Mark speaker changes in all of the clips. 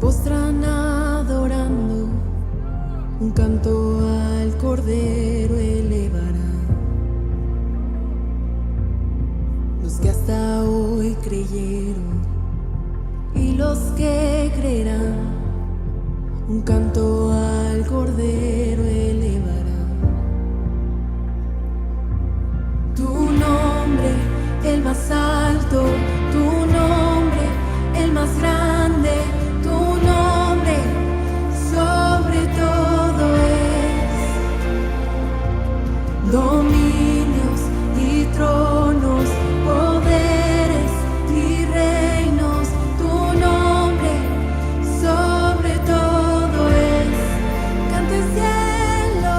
Speaker 1: postran adorando, un canto al Cordero elevarán. Los que hasta hoy creyeron y los que creerán, un canto al Cordero elevarán. Tu nombre, el más alto, tu nombre, el más grande, tu nombre sobre todo es. Dominios y tronos, poderes y reinos, tu nombre sobre todo es. Canta el cielo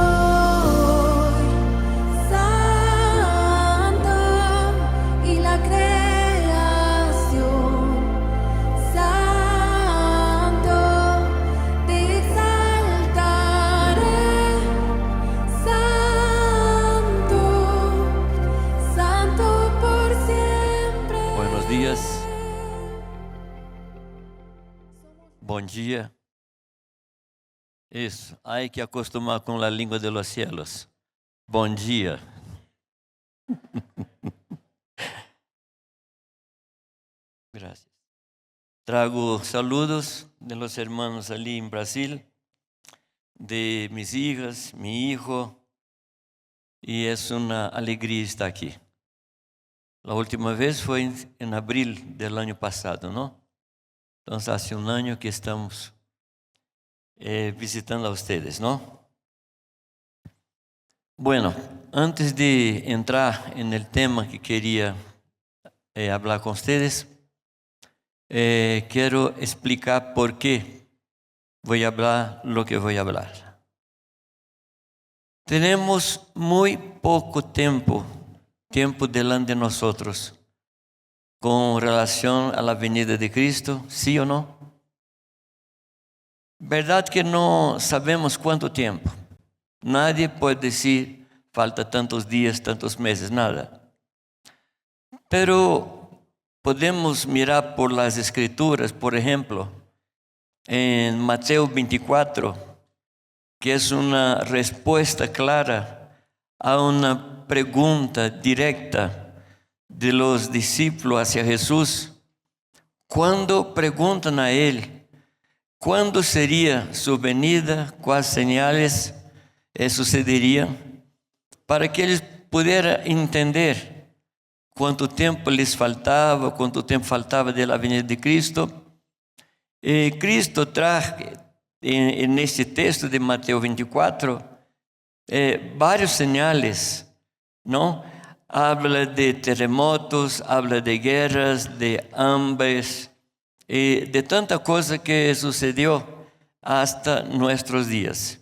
Speaker 1: hoy, santo, y la creación, santo, te exaltaré, santo, santo por siempre.
Speaker 2: Buenos días. Bom dia. Isso, hay que acostumar com a língua de los cielos. Bom dia. Gracias. Trago saludos de los hermanos ali en Brasil, de mis hijas, mi hijo, y es una alegría estar aquí. La última vez fue en abril del año pasado, ¿no? Entonces hace un año que estamos visitando a ustedes, ¿no? Bueno, antes de entrar en el tema que quería hablar con ustedes, quiero explicar por qué voy a hablar lo que voy a hablar. Tenemos muy poco tiempo delante de nosotros con relación a la venida de Cristo, ¿sí o no? Verdad que no sabemos cuánto tiempo. Nadie puede decir, falta tantos días, tantos meses, nada. Pero podemos mirar por las Escrituras, por ejemplo, en Mateo 24, que es una respuesta clara a una pregunta directa de los discípulos hacia Jesús, cuando preguntan a Él, ¿cuándo sería su venida? ¿Cuáles señales sucederían? Para que ellos pudieran entender cuánto tiempo les faltaba, cuánto tiempo faltaba de la venida de Cristo. Cristo trae en este texto de Mateo 24 varios señales, ¿no? Habla de terremotos, habla de guerras, de hambres, de tanta cosa que sucedió hasta nuestros días.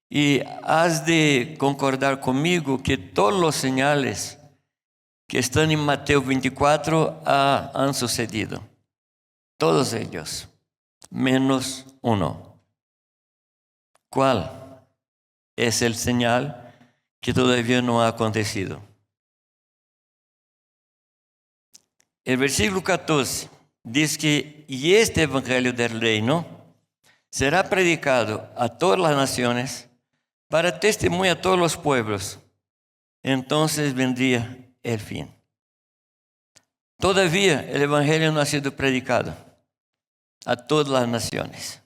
Speaker 2: Y has de concordar conmigo que todos los señales que están en Mateo 24 han sucedido. Todos ellos, menos uno. ¿Cuál es el señal que todavía no ha acontecido? El versículo 14 dice que y este evangelio del reino será predicado a todas las naciones para testimonio a todos los pueblos. Entonces vendría el fin. Todavía el evangelio no ha sido predicado a todas las naciones.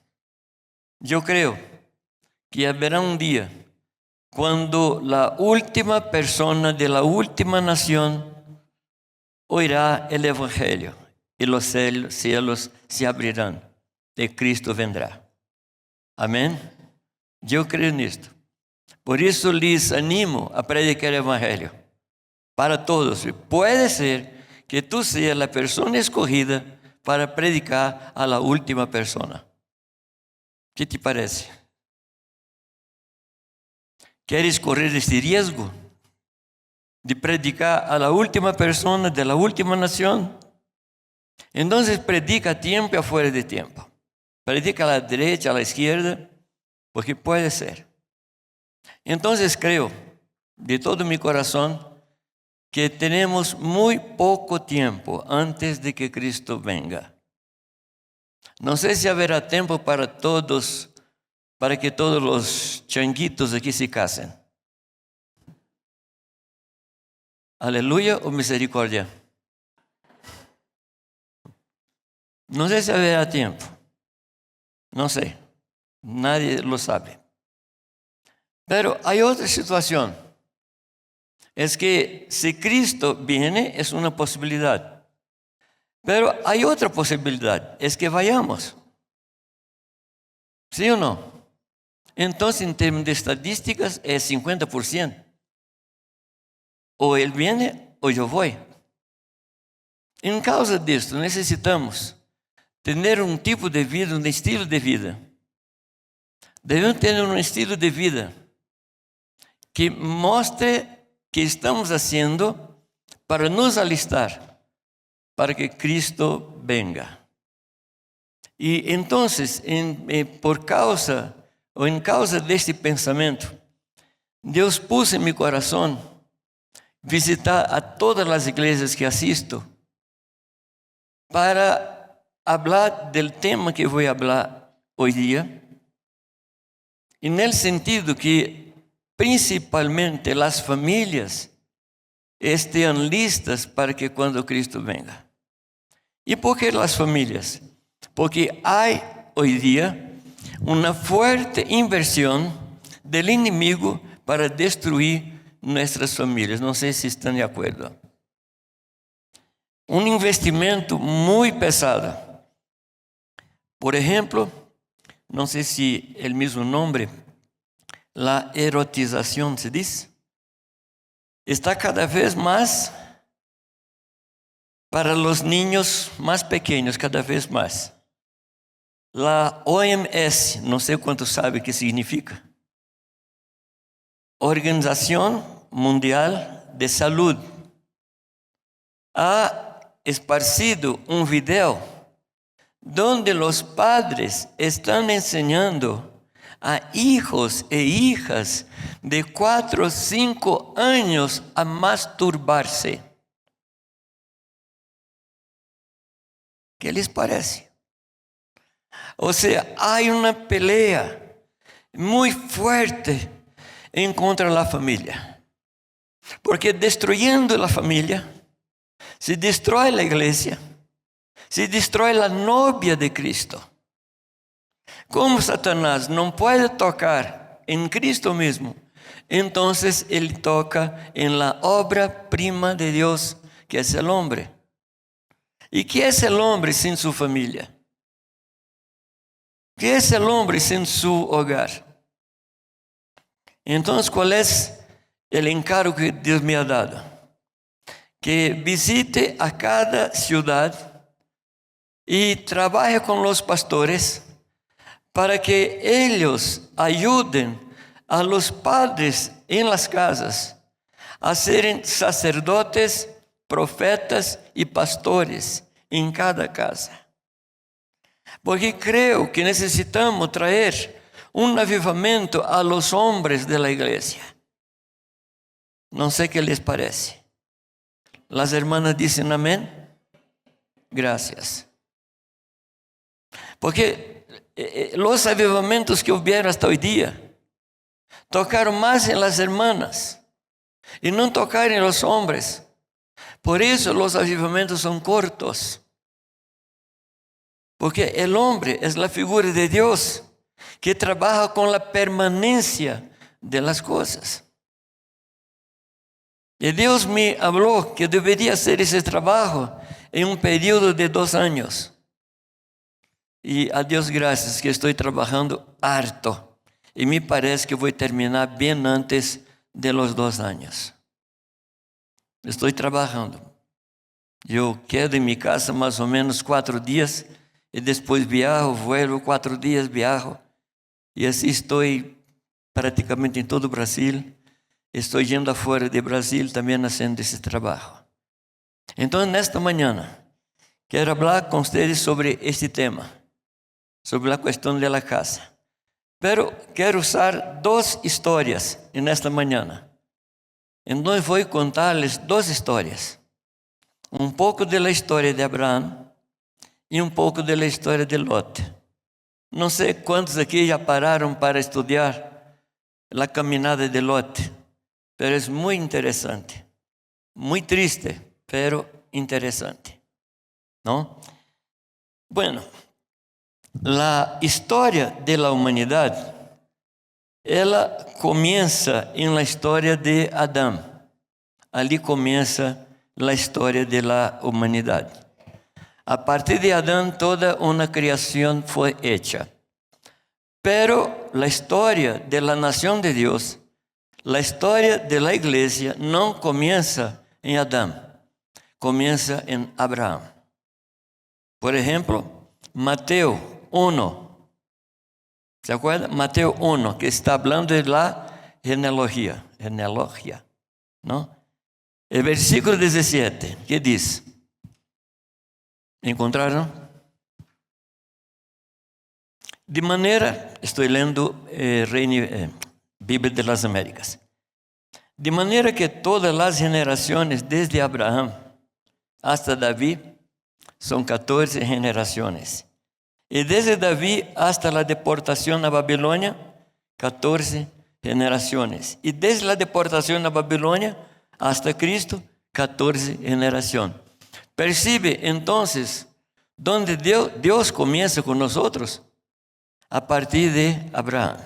Speaker 2: Yo creo que habrá un día cuando la última persona de la última nación oirá el evangelio y los cielos se abrirán y Cristo vendrá. Amén. Yo creo en esto. Por eso les animo a predicar el evangelio para todos. Puede ser que tú seas la persona escogida para predicar a la última persona. ¿Qué te parece? ¿Quieres correr este riesgo de predicar a la última persona de la última nación? Entonces predica a tiempo y afuera de tiempo. Predica a la derecha, a la izquierda, porque puede ser. Entonces creo de todo mi corazón que tenemos muy poco tiempo antes de que Cristo venga. No sé si habrá tiempo para todos, para que todos los changuitos aquí se casen. Aleluya o misericordia. No sé si habrá tiempo. No sé. Nadie lo sabe. Pero hay otra situación. Es que si Cristo viene, es una posibilidad. Pero hay otra posibilidad, es que vayamos. ¿Sí o no? Entonces, en términos de estadísticas, es 50%. O Él viene o yo voy. En causa disto, necesitamos tener un tipo de vida, un estilo de vida. Debemos tener un estilo de vida que mostre que estamos haciendo para nos alistar, para que Cristo venga. Y entonces, por causa o en causa de este pensamiento, Dios puso en mi corazón visitar a todas las iglesias que asisto para hablar del tema que voy a hablar hoy día, en el sentido que principalmente las familias estén listas para que cuando Cristo venga. ¿Y por qué las familias? Porque hay hoy día una fuerte inversión del enemigo para destruir nuestras familias. No sé si están de acuerdo. Un investimento muy pesado. Por ejemplo, no sé si el mismo nombre, la erotización se dice, está cada vez más para los niños más pequeños, cada vez más. La OMS, no sé cuánto sabe qué significa. Organización Mundial de Salud, ha esparcido un video donde los padres están enseñando a hijos e hijas de 4 o 5 años a masturbarse. ¿Qué les parece? O sea, hay una pelea muy fuerte en contra de la familia. Porque destruyendo la familia, se destruye la iglesia, se destruye la novia de Cristo. Como Satanás no puede tocar en Cristo mismo, entonces él toca en la obra prima de Dios, que es el hombre. ¿Y qué es el hombre sin su familia? ¿Qué es el hombre sin su hogar? Entonces, ¿cuál es el encargo que Dios me ha dado? Que visite a cada ciudad y trabaje con los pastores para que ellos ayuden a los padres en las casas a ser sacerdotes, profetas y pastores en cada casa. Porque creo que necesitamos traer un avivamiento a los hombres de la iglesia. No sé qué les parece. Las hermanas dicen amén. Gracias. Porque los avivamientos que hubieron hasta hoy día tocaron más en las hermanas y no tocaron en los hombres. Por eso los avivamientos son cortos. Porque el hombre es la figura de Dios que trabaja con la permanencia de las cosas. Y Dios me habló que debería hacer ese trabajo en un periodo de 2 años. Y a Dios gracias que estoy trabajando harto. Y me parece que voy a terminar bien antes de los 2 años. Estoy trabajando. Yo quedo en mi casa más o menos 4 días y después viajo, vuelvo 4 días, viajo. Y así estoy prácticamente en todo Brasil. Estoy yendo afuera de Brasil también haciendo ese trabajo. Entonces, en esta mañana, quiero hablar con ustedes sobre este tema, sobre la cuestión de la casa. Pero quiero usar 2 historias en esta mañana. Entonces voy a contarles 2 historias. Un poco de la historia de Abraham y un poco de la historia de Lot. No sé cuántos aquí ya pararon para estudiar la caminada de Lot, pero es muy interesante, muy triste, pero interesante, ¿no? Bueno, la historia de la humanidad, ela comienza en la historia de Adán. Ali comienza la historia de la humanidad. A partir de Adán, toda una creación fue hecha. Pero la historia de la nación de Dios, la historia de la iglesia, no comienza en Adán, comienza en Abraham. Por ejemplo, Mateo 1. ¿Se acuerdan? Mateo 1, que está hablando de la genealogía, ¿no? El versículo 17, ¿qué dice? ¿Encontraron? De manera, estoy leyendo Biblia de las Américas. De manera que todas las generaciones desde Abraham hasta David son 14 generaciones. Y desde David hasta la deportación a Babilonia, 14 generaciones. Y desde la deportación a Babilonia hasta Cristo, 14 generaciones. Percibe entonces donde Dios comienza con nosotros, a partir de Abraham.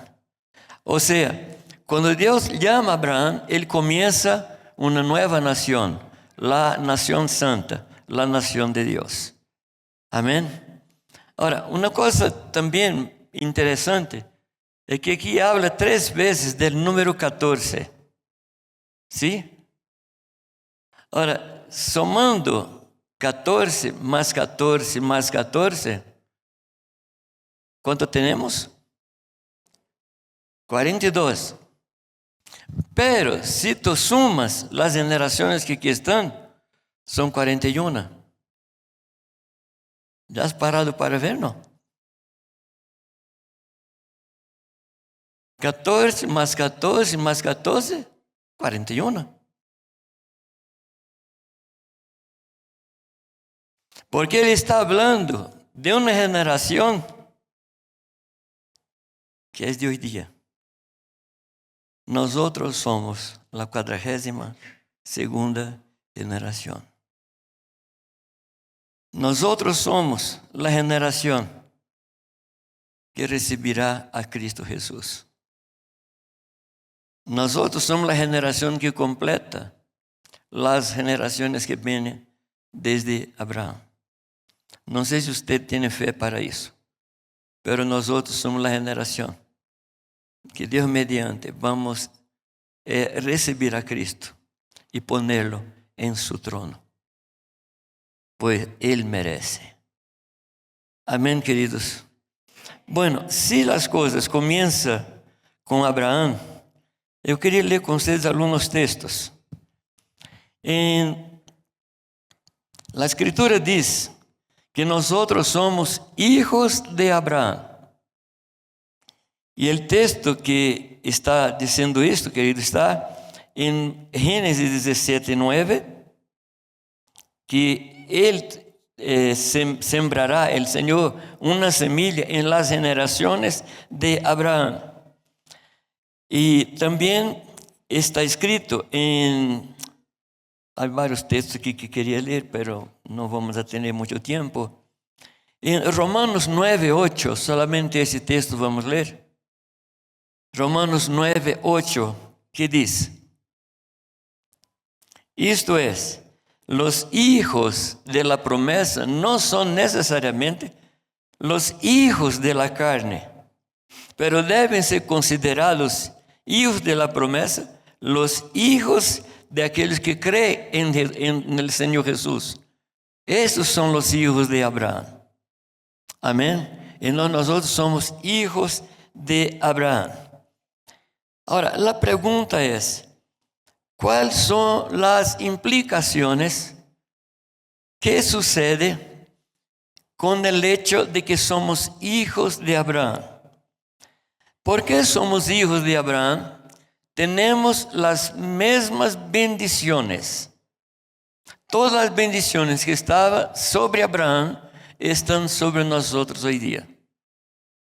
Speaker 2: O sea, cuando Dios llama a Abraham, Él comienza una nueva nación, la nación santa, la nación de Dios. Amén. Ahora, una cosa también interesante es que aquí habla 3 veces del número 14. ¿Sí? Ahora, somando 14 más 14 más 14, ¿cuánto tenemos? 42. Pero si tú sumas las generaciones que aquí están, son 41. ¿Ya has parado para ver, no? 14 más 14 más 14, 41. Porque Él está hablando de una generación que es de hoy día. Nosotros somos la 42ª generación. Nosotros somos la generación que recibirá a Cristo Jesús. Nosotros somos la generación que completa las generaciones que vienen desde Abraham. No sé si usted tiene fe para eso, pero nosotros somos la generación que Dios mediante vamos a recibir a Cristo y ponerlo en su trono, pues Él merece. Amén, queridos. Bueno, si las cosas comienzan con Abraham, eu queria ler com vocês alguns textos. La Escritura diz que nosotros somos hijos de Abraham. Y el texto que está diciendo esto, querido, está en Génesis 17:9, que Él sembrará, el Señor, una semilla en las generaciones de Abraham. Y también está escrito hay varios textos aquí que quería leer, pero no vamos a tener mucho tiempo. En Romanos 9:8, solamente ese texto vamos a leer. Romanos 9:8, ¿qué dice? Esto es, los hijos de la promesa no son necesariamente los hijos de la carne, pero deben ser considerados hijos de la promesa, los hijos de aquellos que creen en el Señor Jesús. Esos son los hijos de Abraham. Amén. Y nosotros somos hijos de Abraham. Ahora, la pregunta es, ¿cuáles son las implicaciones que sucede con el hecho de que somos hijos de Abraham? ¿Por qué somos hijos de Abraham? Tenemos las mismas bendiciones. Todas las bendiciones que estaban sobre Abraham están sobre nosotros hoy día.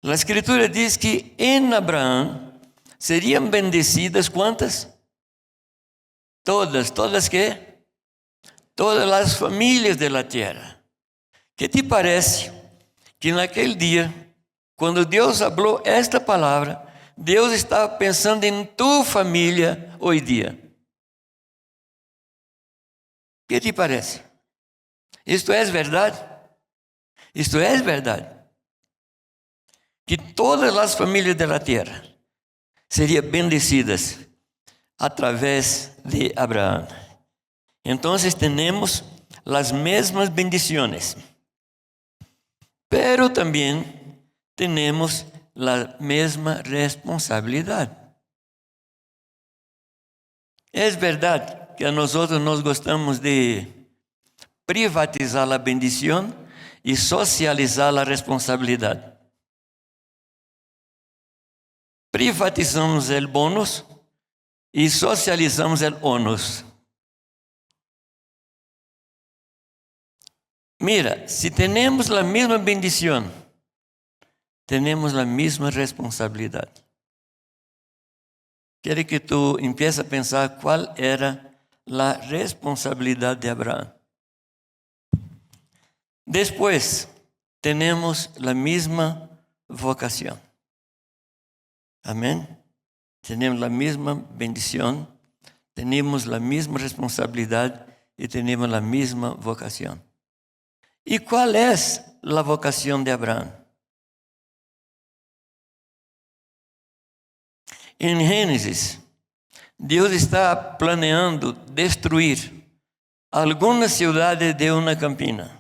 Speaker 2: La Escritura dice que en Abraham serían bendecidas ¿cuántas? Todas ¿qué? Todas las familias de la tierra. ¿Qué te parece que en aquel día, cuando Dios habló esta palabra, Deus estava pensando em tu família hoje dia? O que te parece? Isto é verdade? Isto é verdade. Que todas as famílias da terra seriam bendecidas através de Abraão. Então, temos as mesmas bendições, pero também temos la misma responsabilidad. Es verdad que a nosotros nos gustamos de privatizar la bendición y socializar la responsabilidad. Privatizamos el bonus y socializamos el onus. Mira, si tenemos la misma bendición, tenemos la misma responsabilidad. Quiero que tú empieces a pensar cuál era la responsabilidad de Abraham. Después, tenemos la misma vocación. Amén. Tenemos la misma bendición, tenemos la misma responsabilidad y tenemos la misma vocación. ¿Y cuál es la vocación de Abraham? En Gênesis, Deus está planeando destruir algumas cidades de uma campina.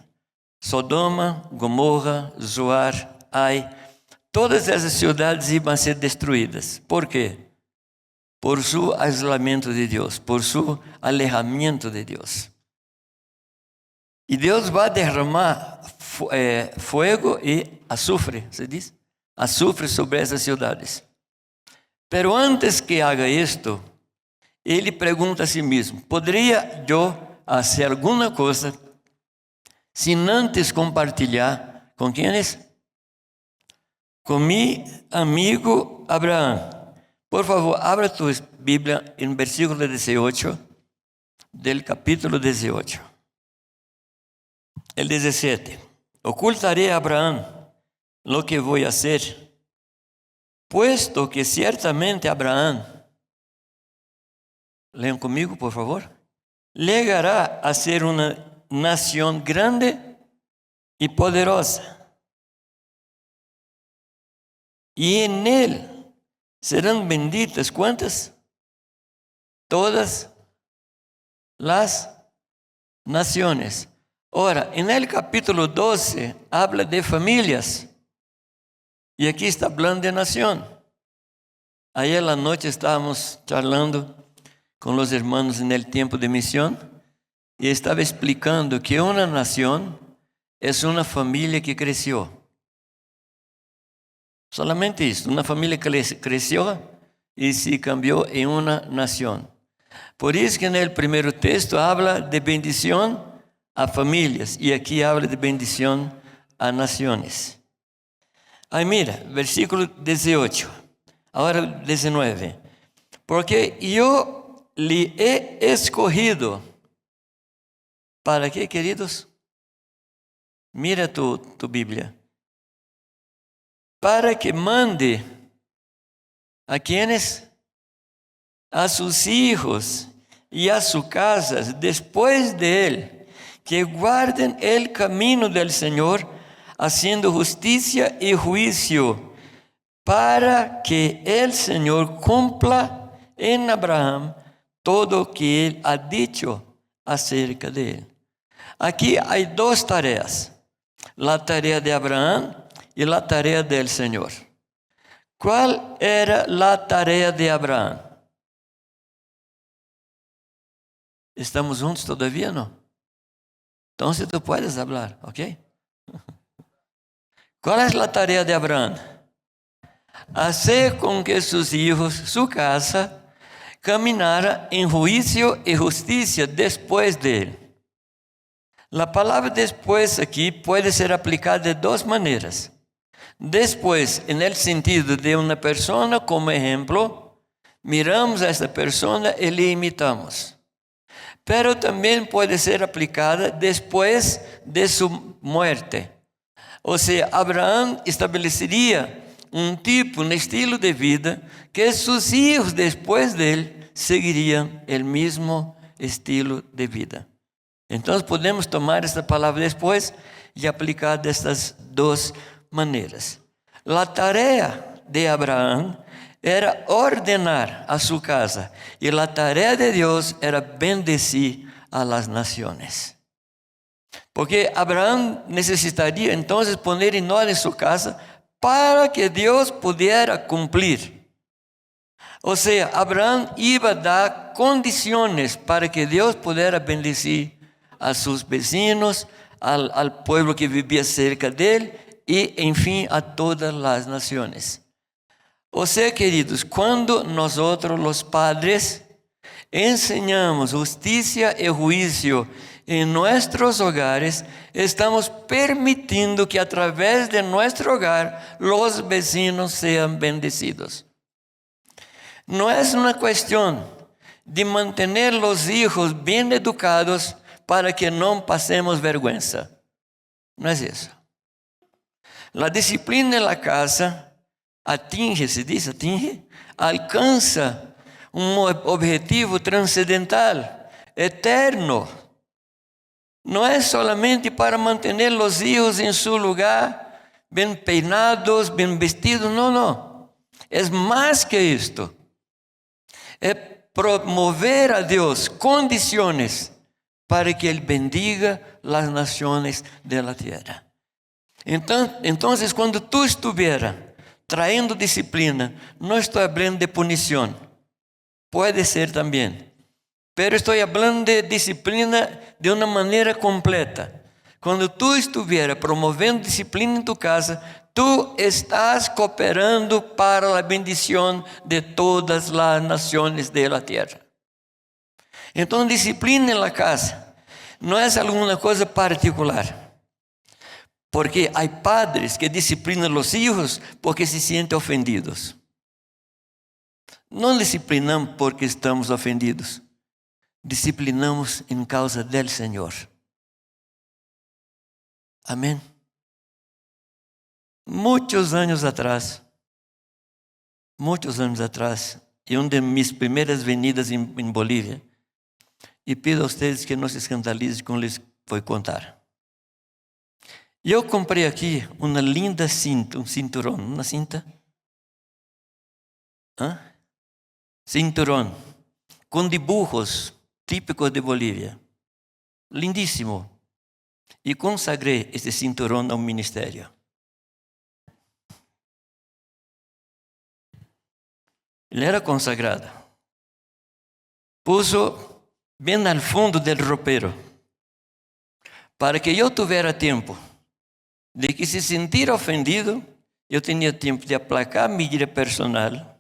Speaker 2: Sodoma, Gomorra, Zoar, Ai. Todas essas cidades iam ser destruídas. ¿Por quê? Por su aislamiento de Deus, por su alejamiento de Deus. E Deus vai derramar fuego e azufre, ¿se diz? Azufre sobre essas cidades. Pero antes que haga esto, ele pergunta a si mesmo: ¿podría yo hacer alguna cosa sin antes compartilhar con quiénes? Con mi amigo Abraham. Por favor, abra tu Biblia en versículo 18 del capítulo 18. El 17. Ocultaré a Abraham lo que voy a hacer, puesto que ciertamente Abraham, lean conmigo por favor, llegará a ser una nación grande y poderosa. Y en él serán benditas, ¿cuántas? Todas las naciones. Ahora, en el capítulo 12 habla de familias. Y aquí está hablando de nación. Ayer en la noche estábamos charlando con los hermanos en el tiempo de misión y estaba explicando que una nación es una familia que creció. Solamente eso, una familia que creció y se cambió en una nación. Por eso que en el primer texto habla de bendición a familias y aquí habla de bendición a naciones. Aí mira, versículo 18, agora 19. Porque eu lhe he escogido. ¿Para qué, queridos? Mira tu Biblia. Para que mande a quienes? A sus hijos y a sus casas después de él, que guarden el camino del Señor, haciendo justicia y juicio, para que el Señor cumpla en Abraham todo lo que él ha dicho acerca de él. Aquí hay dos tareas, la tarea de Abraham y la tarea del Señor. ¿Cuál era la tarea de Abraham? ¿Estamos juntos todavía, no? Entonces tú puedes hablar, ¿ok? ¿Cuál es la tarea de Abraham? Hacer con que sus hijos, su casa, caminara en juicio y justicia después de él. La palabra después aquí puede ser aplicada de dos maneras. Después, en el sentido de una persona como ejemplo, miramos a esta persona y le imitamos. Pero también puede ser aplicada después de su muerte. O sea, Abraham estabelecería un tipo, un estilo de vida que sus hijos después de él seguirían el mismo estilo de vida. Entonces podemos tomar esta palabra después y aplicar de estas dos maneras. La tarea de Abraham era ordenar a su casa y la tarea de Dios era bendecir a las naciones. Porque Abraham necesitaría entonces poner en orden su casa para que Dios pudiera cumplir. O sea, Abraham iba a dar condiciones para que Dios pudiera bendecir a sus vecinos, al pueblo que vivía cerca de él y, en fin, a todas las naciones. O sea, queridos, cuando nosotros los padres enseñamos justicia y juicio en nuestros hogares, estamos permitiendo que a través de nuestro hogar los vecinos sean bendecidos. No es una cuestión de mantener los hijos bien educados para que no pasemos vergüenza. No es eso. La disciplina en la casa atinge, se dice atinge, alcanza un objetivo trascendental, eterno. No es solamente para mantener los hijos en su lugar, bien peinados, bien vestidos, no. Es más que esto. Es promover a Dios condiciones para que Él bendiga las naciones de la tierra. Entonces, cuando tú estuvieras trayendo disciplina, no estoy hablando de punición, puede ser también, pero estoy hablando de disciplina de una manera completa. Cuando tú estuvieras promoviendo disciplina en tu casa, tú estás cooperando para la bendición de todas las naciones de la tierra. Entonces, disciplina en la casa no es alguna cosa particular. Porque hay padres que disciplinan a los hijos porque se sienten ofendidos. No disciplinamos porque estamos ofendidos. Disciplinamos en causa del Señor. Amén. Muchos años atrás, en una de mis primeras venidas en Bolivia, y pido a ustedes que no se escandalicen con lo que les voy a contar. Yo compré aquí una linda cinta, un cinturón, una cinta. Cinturón, con dibujos típicos de Bolivia. Lindísimo. Y consagré este cinturón a un ministerio. Él era consagrado. Puso bien al fondo del ropero, para que yo tuviera tiempo de que se sintiera ofendido, yo tenía tiempo de aplacar mi ira personal,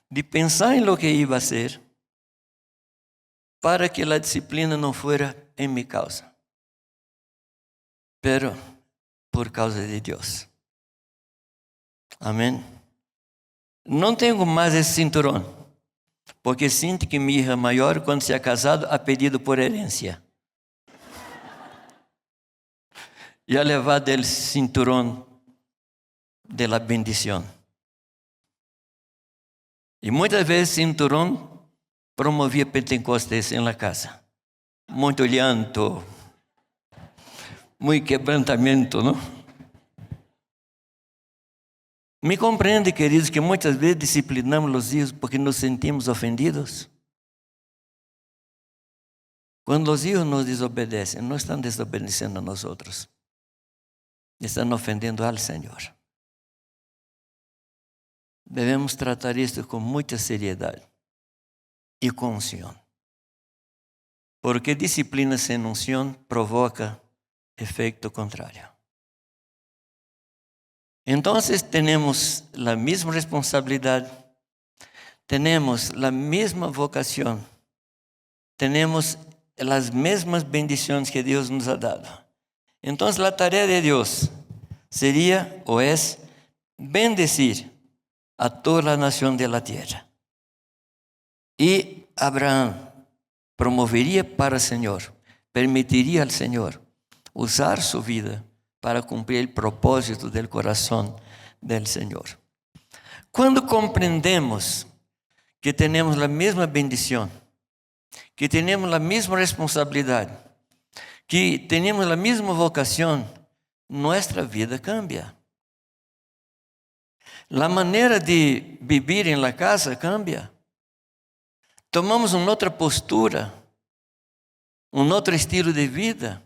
Speaker 2: de pensar en lo que iba a hacer, para que la disciplina no fuera en mi causa, pero por causa de Dios. Amén. No tengo más ese cinturón, porque sinto que mi hija mayor, cuando se ha casado, ha pedido por herencia. Y ha levado el cinturón de la bendición. Y muchas veces cinturón promovía Pentecostés en la casa. Mucho llanto, muy quebrantamiento, ¿no? Me comprende, queridos, que muchas veces disciplinamos los hijos porque nos sentimos ofendidos. Cuando los hijos nos desobedecen, no están desobedeciendo a nosotros. Están ofendiendo al Señor. Debemos tratar esto con mucha seriedad y con unción. Porque disciplina sin unción provoca efecto contrario. Entonces tenemos la misma responsabilidad, tenemos la misma vocación, tenemos las mismas bendiciones que Dios nos ha dado. Entonces la tarea de Dios sería o es bendecir a toda la nación de la tierra. Y Abraham promovería para el Señor, permitiría al Señor usar su vida para cumplir el propósito del corazón del Señor. Cuando comprendemos que tenemos la misma bendición, que tenemos la misma responsabilidad, que tenemos la misma vocación, nuestra vida cambia. La manera de vivir en la casa cambia. Tomamos uma outra postura, outro estilo de vida,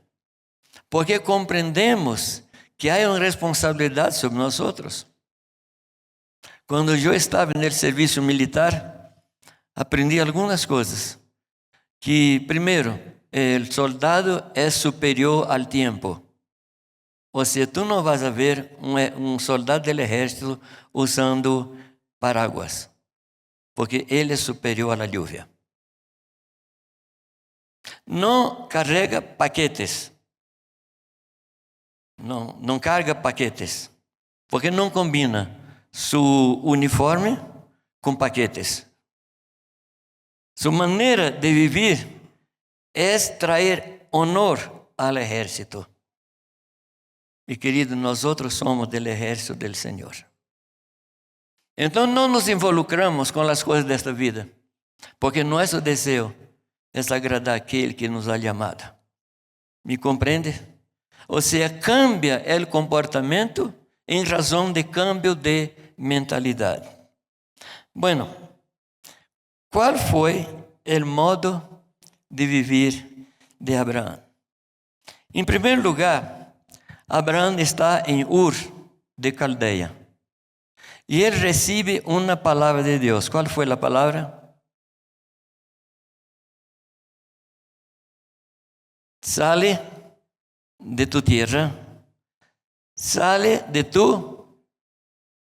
Speaker 2: porque compreendemos que há uma responsabilidade sobre nós outros. Quando eu estava no serviço militar, aprendi algumas coisas. Que, primeiro, o soldado é superior ao tempo. Ou seja, tu não vas a ver soldado do exército usando paraguas, porque ele é superior à lluvia. Não carrega paquetes. Não carga paquetes, porque não combina su uniforme com paquetes. Su maneira de vivir é trazer honor ao exército. E querido, nós outros somos do exército do Senhor. Então não nos involucramos com as coisas desta vida, porque nosso desejo é agradar aquele que nos ha chamado. Me compreende? Ou seja, cambia o comportamento em razão de cambio de mentalidade. Bueno, qual foi o modo de viver de Abraão? Em primeiro lugar, Abraão está em Ur de Caldeia. E ele recebe uma palavra de Deus. Qual foi a palavra? Sale de tu tierra, sale de tu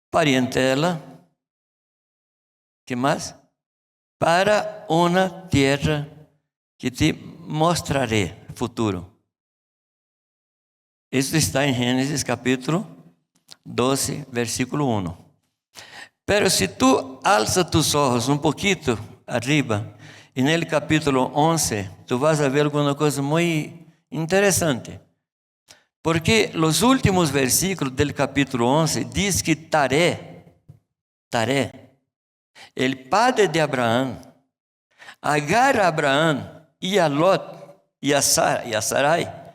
Speaker 2: parentela. ¿Qué más? Para una tierra que te mostraré futuro. Esto está en Génesis capítulo 12, versículo 1. Pero si tú alzas tus ojos un poquito arriba, en el capítulo 11, tú vas a ver alguna cosa muy interesante. Porque los últimos versículos del capítulo 11 diz que Taré, el padre de Abraham, agarra a Abraham e a Lot e a Sarai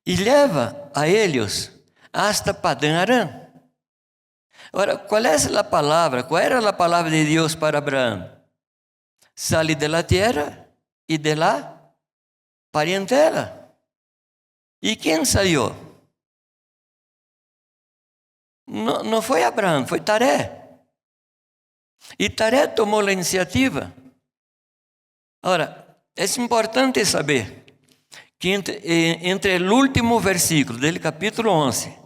Speaker 2: e leva a eles hasta Padã Aram. Ora, qual era a palavra de Deus para Abraham? Sale de la tierra e de la parentela. E quem saiu? Não foi Abraão, foi Taré. E Taré tomou a iniciativa. Ora, é importante saber que entre o último versículo do capítulo 11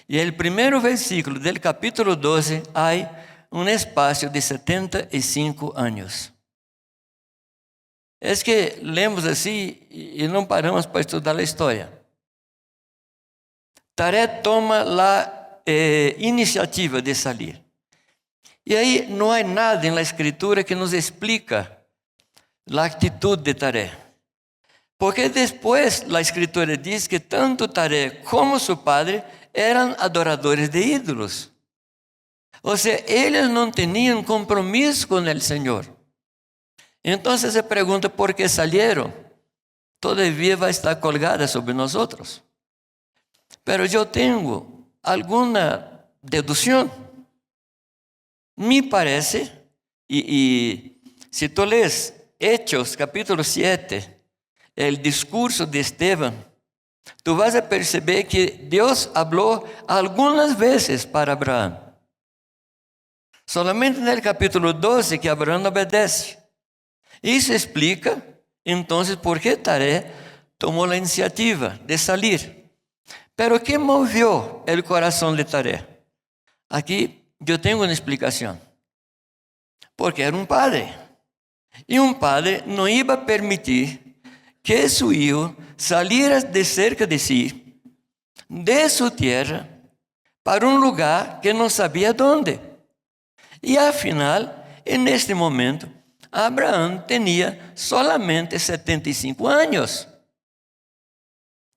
Speaker 2: e o primeiro versículo do capítulo 12 há um espaço de 75 anos. É que lemos assim e não paramos para estudar a história. Taré toma a iniciativa de sair. E aí não há nada na Escritura que nos explica a atitude de Taré. Porque depois a Escritura diz que tanto Taré como seu padre eram adoradores de ídolos. Ou seja, eles não tinham compromisso com o Senhor. Então se pergunta por que saíram. Todavia vai estar colgada sobre nós outros. Pero eu tenho alguma dedução. Me parece, e se tu lês Hechos capítulo 7, o discurso de Esteban, tu vas a perceber que Deus falou algumas vezes para Abraão. Solamente no capítulo 12 que Abraão obedece. Isso explica, então, por que Taré tomou a iniciativa de sair. Pero que moveu o coração de Taré? Aqui eu tenho uma explicação. Porque era um padre. E um padre não ia permitir que su hijo saliera de cerca de sí, de su tierra, para un lugar que no sabía dónde. Y al final, en este momento, Abraham tenía solamente 75 años.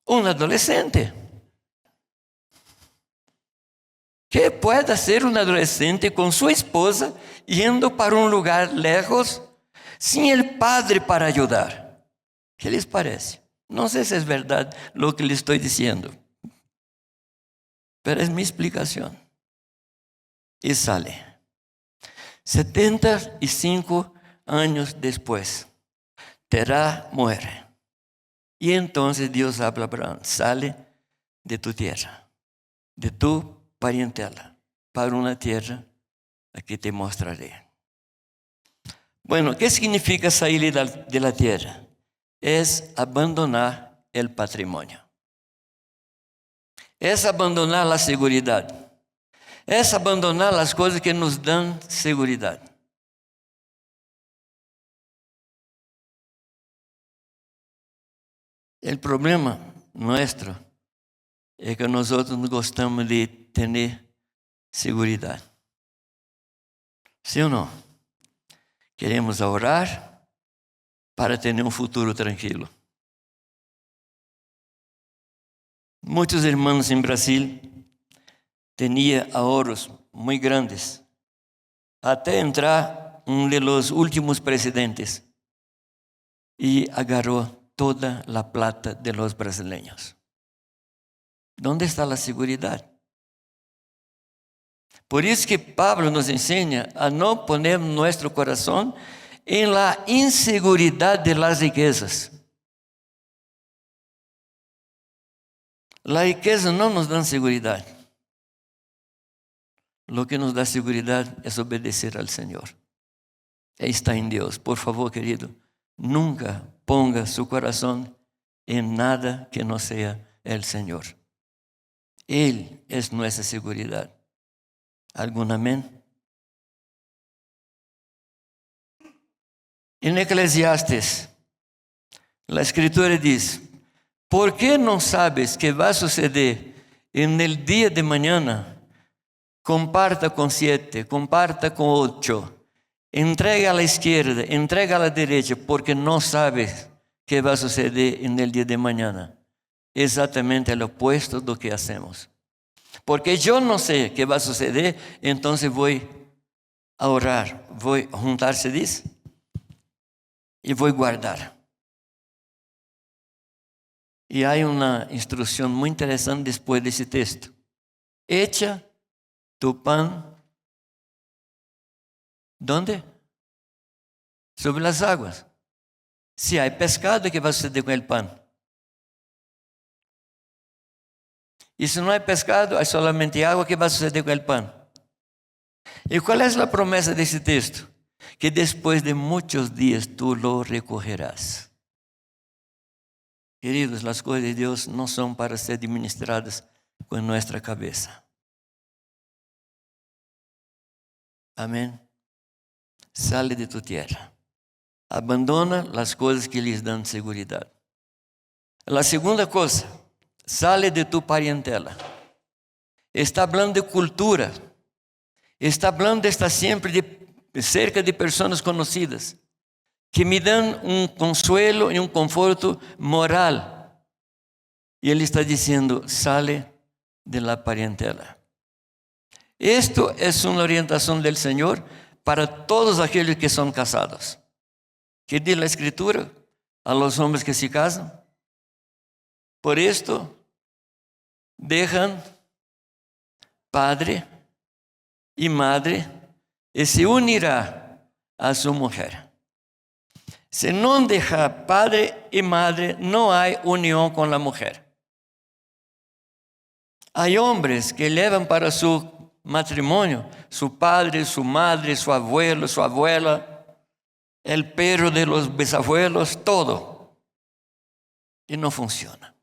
Speaker 2: Un adolescente. ¿Qué puede hacer un adolescente con su esposa yendo para un lugar lejos sin el padre para ayudar? ¿Qué les parece? No sé si es verdad lo que les estoy diciendo, pero es mi explicación. Y sale. 75 años después, Terah muere. Y entonces Dios habla a Abraham: sale de tu tierra, de tu parentela, para una tierra a que te mostraré. Bueno, ¿qué significa salir de la tierra? Es abandonar el patrimonio. Es abandonar la seguridad. Es abandonar las cosas que nos dan seguridad. El problema nuestro es que nosotros no gostamos de tener seguridad. ¿Sí o no? Queremos ahorrar para tener un futuro tranquilo. Muchos hermanos en Brasil tenían ahorros muy grandes, hasta entrar uno de los últimos presidentes y agarró toda la plata de los brasileños. ¿Dónde está la seguridad? Por eso que Pablo nos enseña a no poner nuestro corazón en la inseguridad de las riquezas. La riqueza no nos da seguridad. Lo que nos da seguridad es obedecer al Señor. Está en Dios. Por favor, querido, nunca ponga su corazón en nada que no sea el Señor. Él es nuestra seguridad. ¿Algún amén? En Eclesiastes, la Escritura dice: ¿por qué no sabes qué va a suceder en el día de mañana? Comparta con 7, comparta con 8, entrega a la izquierda, entrega a la derecha, porque no sabes qué va a suceder en el día de mañana. Exactamente el opuesto de lo que hacemos. Porque yo no sé qué va a suceder, entonces voy a orar, voy a juntar, se dice, y voy a guardar. Y hay una instrucción muy interesante después de ese texto. Echa tu pan, ¿dónde? Sobre las aguas. Si hay pescado, ¿qué va a suceder con el pan? Y si no hay pescado, hay solamente agua, ¿qué va a suceder con el pan? ¿Y cuál es la promesa de ese texto? Que después de muchos días tú lo recogerás. Queridos, las cosas de Dios no son para ser administradas con nuestra cabeza. Amén. Sale de tu tierra. Abandona las cosas que les dan seguridad. La segunda cosa, sale de tu parentela. Está hablando de cultura. Está hablando de estar siempre cerca de personas conocidas, que me dan un consuelo y un conforto moral. Y Él está diciendo: sale de la parentela. Esto es una orientación del Señor para todos aquellos que son casados. ¿Qué dice la Escritura a los hombres que se casan? Por esto, dejan padre y madre y se unirá a su mujer. Si no deja padre y madre, no hay unión con la mujer. Hay hombres que llevan para su matrimonio su padre, su madre, su abuelo, su abuela, el perro de los bisabuelos, todo. Y no funciona.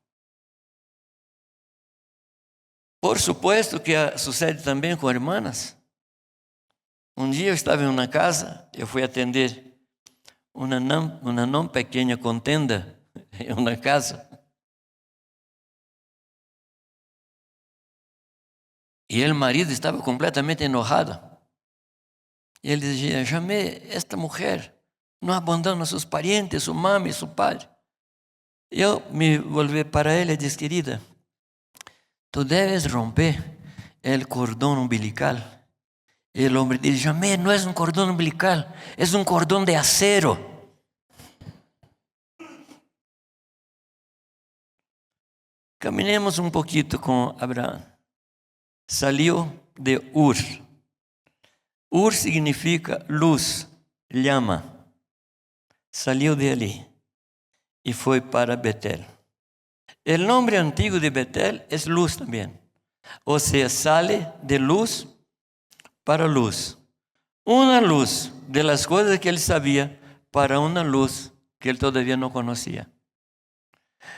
Speaker 2: Por supuesto que sucede también con hermanas. Un día eu estava em uma casa, eu fui atender uma não pequena contenda en una casa. Y el marido estaba completamente enojado. Y él decía, Jamé, esta mujer no abandona a sus parientes, su mamá y su padre. Yo me volví para él y dije, querida, tú debes romper el cordón umbilical. Y el hombre dice, Jamé, no es un cordón umbilical, es un cordón de acero. Caminemos un poquito con Abraham. Salió de Ur. Ur significa luz, llama. Salió de allí y fue para Betel. El nombre antiguo de Betel es luz también. O sea, sale de luz para luz. Una luz de las cosas que él sabía para una luz que él todavía no conocía.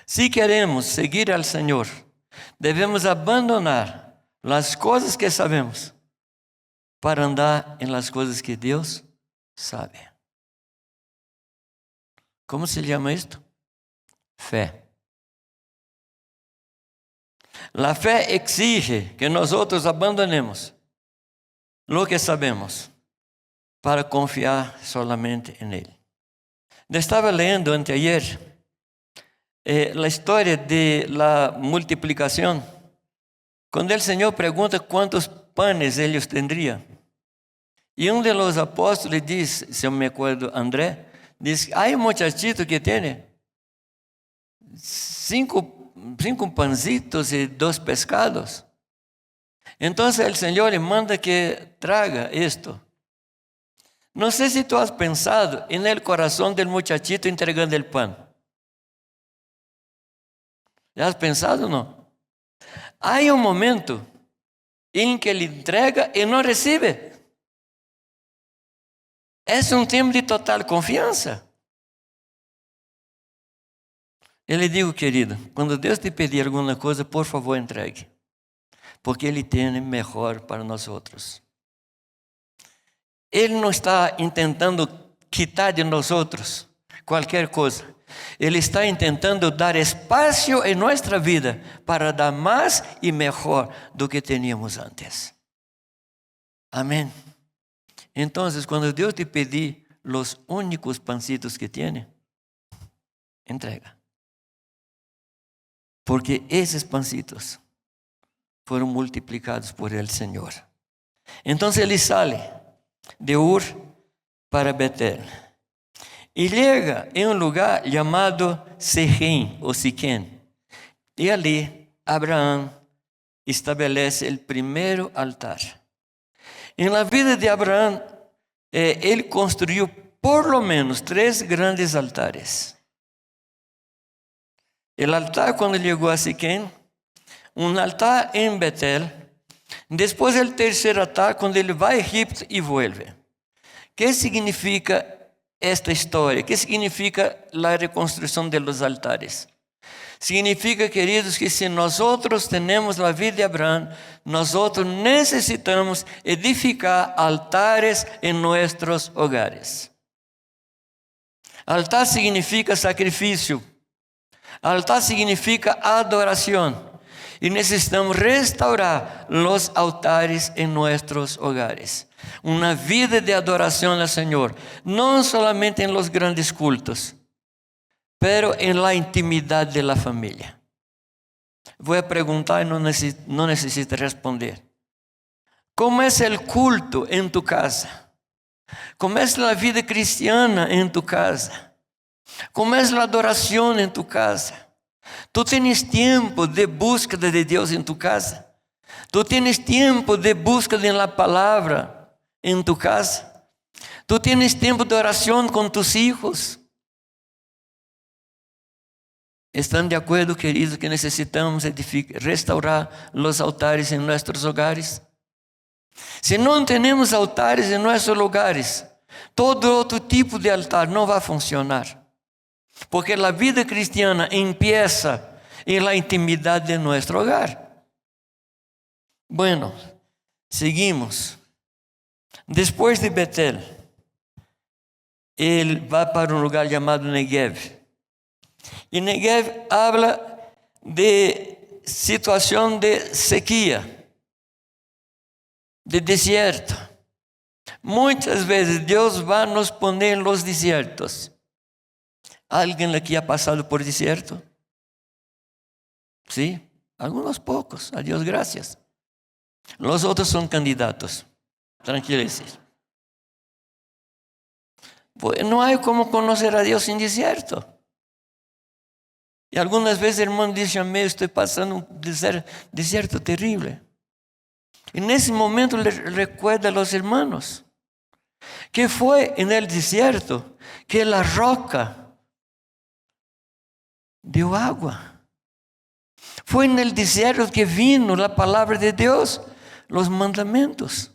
Speaker 2: Si queremos seguir al Señor, debemos abandonar las cosas que sabemos para andar en las cosas que Dios sabe. ¿Cómo se llama esto? Fe. La fe exige que nosotros abandonemos lo que sabemos para confiar solamente en Él. Estaba leyendo anteayer la historia de la multiplicación. Cuando el Señor pregunta cuántos panes ellos tendrían. Y uno de los apóstoles dice, si yo me acuerdo, André, dice, hay un muchachito que tiene cinco pancitos y 2 pescados. Entonces el Señor le manda que traga esto. No sé si tú has pensado en el corazón del muchachito entregando el pan. ¿Ya has pensado o no? Hay un momento en que le entrega y no recibe. Es un tiempo de total confianza. Eu lhe digo, querido, quando Deus te pedir alguma coisa, por favor, entregue. Porque Ele tem melhor para nós outros. Ele não está tentando quitar de nós outros qualquer coisa. Ele está tentando dar espaço em nossa vida para dar mais e melhor do que teníamos antes. Amém. Então, quando Deus te pedir os únicos pancitos que tem, entrega. Porque esses pancitos foram multiplicados por el Senhor. Então ele sale de Ur para Betel e chega em um lugar chamado Siquém ou Siquém. E ali Abraão estabelece o primeiro altar. Em la vida de Abraão, ele construiu por lo menos 3 grandes altares. El altar cuando llegó a Siquém, un altar en Betel, después el tercer altar cuando él va a Egipto y vuelve. ¿Qué significa esta historia? ¿Qué significa la reconstrucción de los altares? Significa, queridos, que si nosotros tenemos la vida de Abraham, nosotros necesitamos edificar altares en nuestros hogares. Altar significa sacrificio. Altar significa adoración. Y necesitamos restaurar los altares en nuestros hogares. Una vida de adoración al Señor. No solamente en los grandes cultos, pero en la intimidad de la familia. Voy a preguntar y no necesita responder. ¿Cómo es el culto en tu casa? ¿Cómo es la vida cristiana en tu casa? ¿Cómo es la adoración en tu casa? ¿Tú tienes tiempo de búsqueda de Dios en tu casa? ¿Tú tienes tiempo de búsqueda en la palabra en tu casa? ¿Tú tienes tiempo de oración con tus hijos? ¿Están de acuerdo, queridos, que necesitamos restaurar los altares en nuestros hogares? Si no tenemos altares en nuestros hogares, todo otro tipo de altar no va a funcionar. Porque la vida cristiana empieza en la intimidad de nuestro hogar. Bueno, seguimos. Después de Betel, él va para un lugar llamado Negev. Y Negev habla de situación de sequía, de desierto. Muchas veces Dios va a nos poner en los desiertos. ¿Alguien aquí ha pasado por desierto? Sí, algunos pocos, a Dios gracias. Los otros son candidatos. Tranquilícense. Pues no hay como conocer a Dios en desierto. Y algunas veces el hermano dice a mí, estoy pasando un desierto terrible. En ese momento le recuerda a los hermanos que fue en el desierto que la roca dio agua. Fue en el desierto que vino la palabra de Dios, los mandamientos.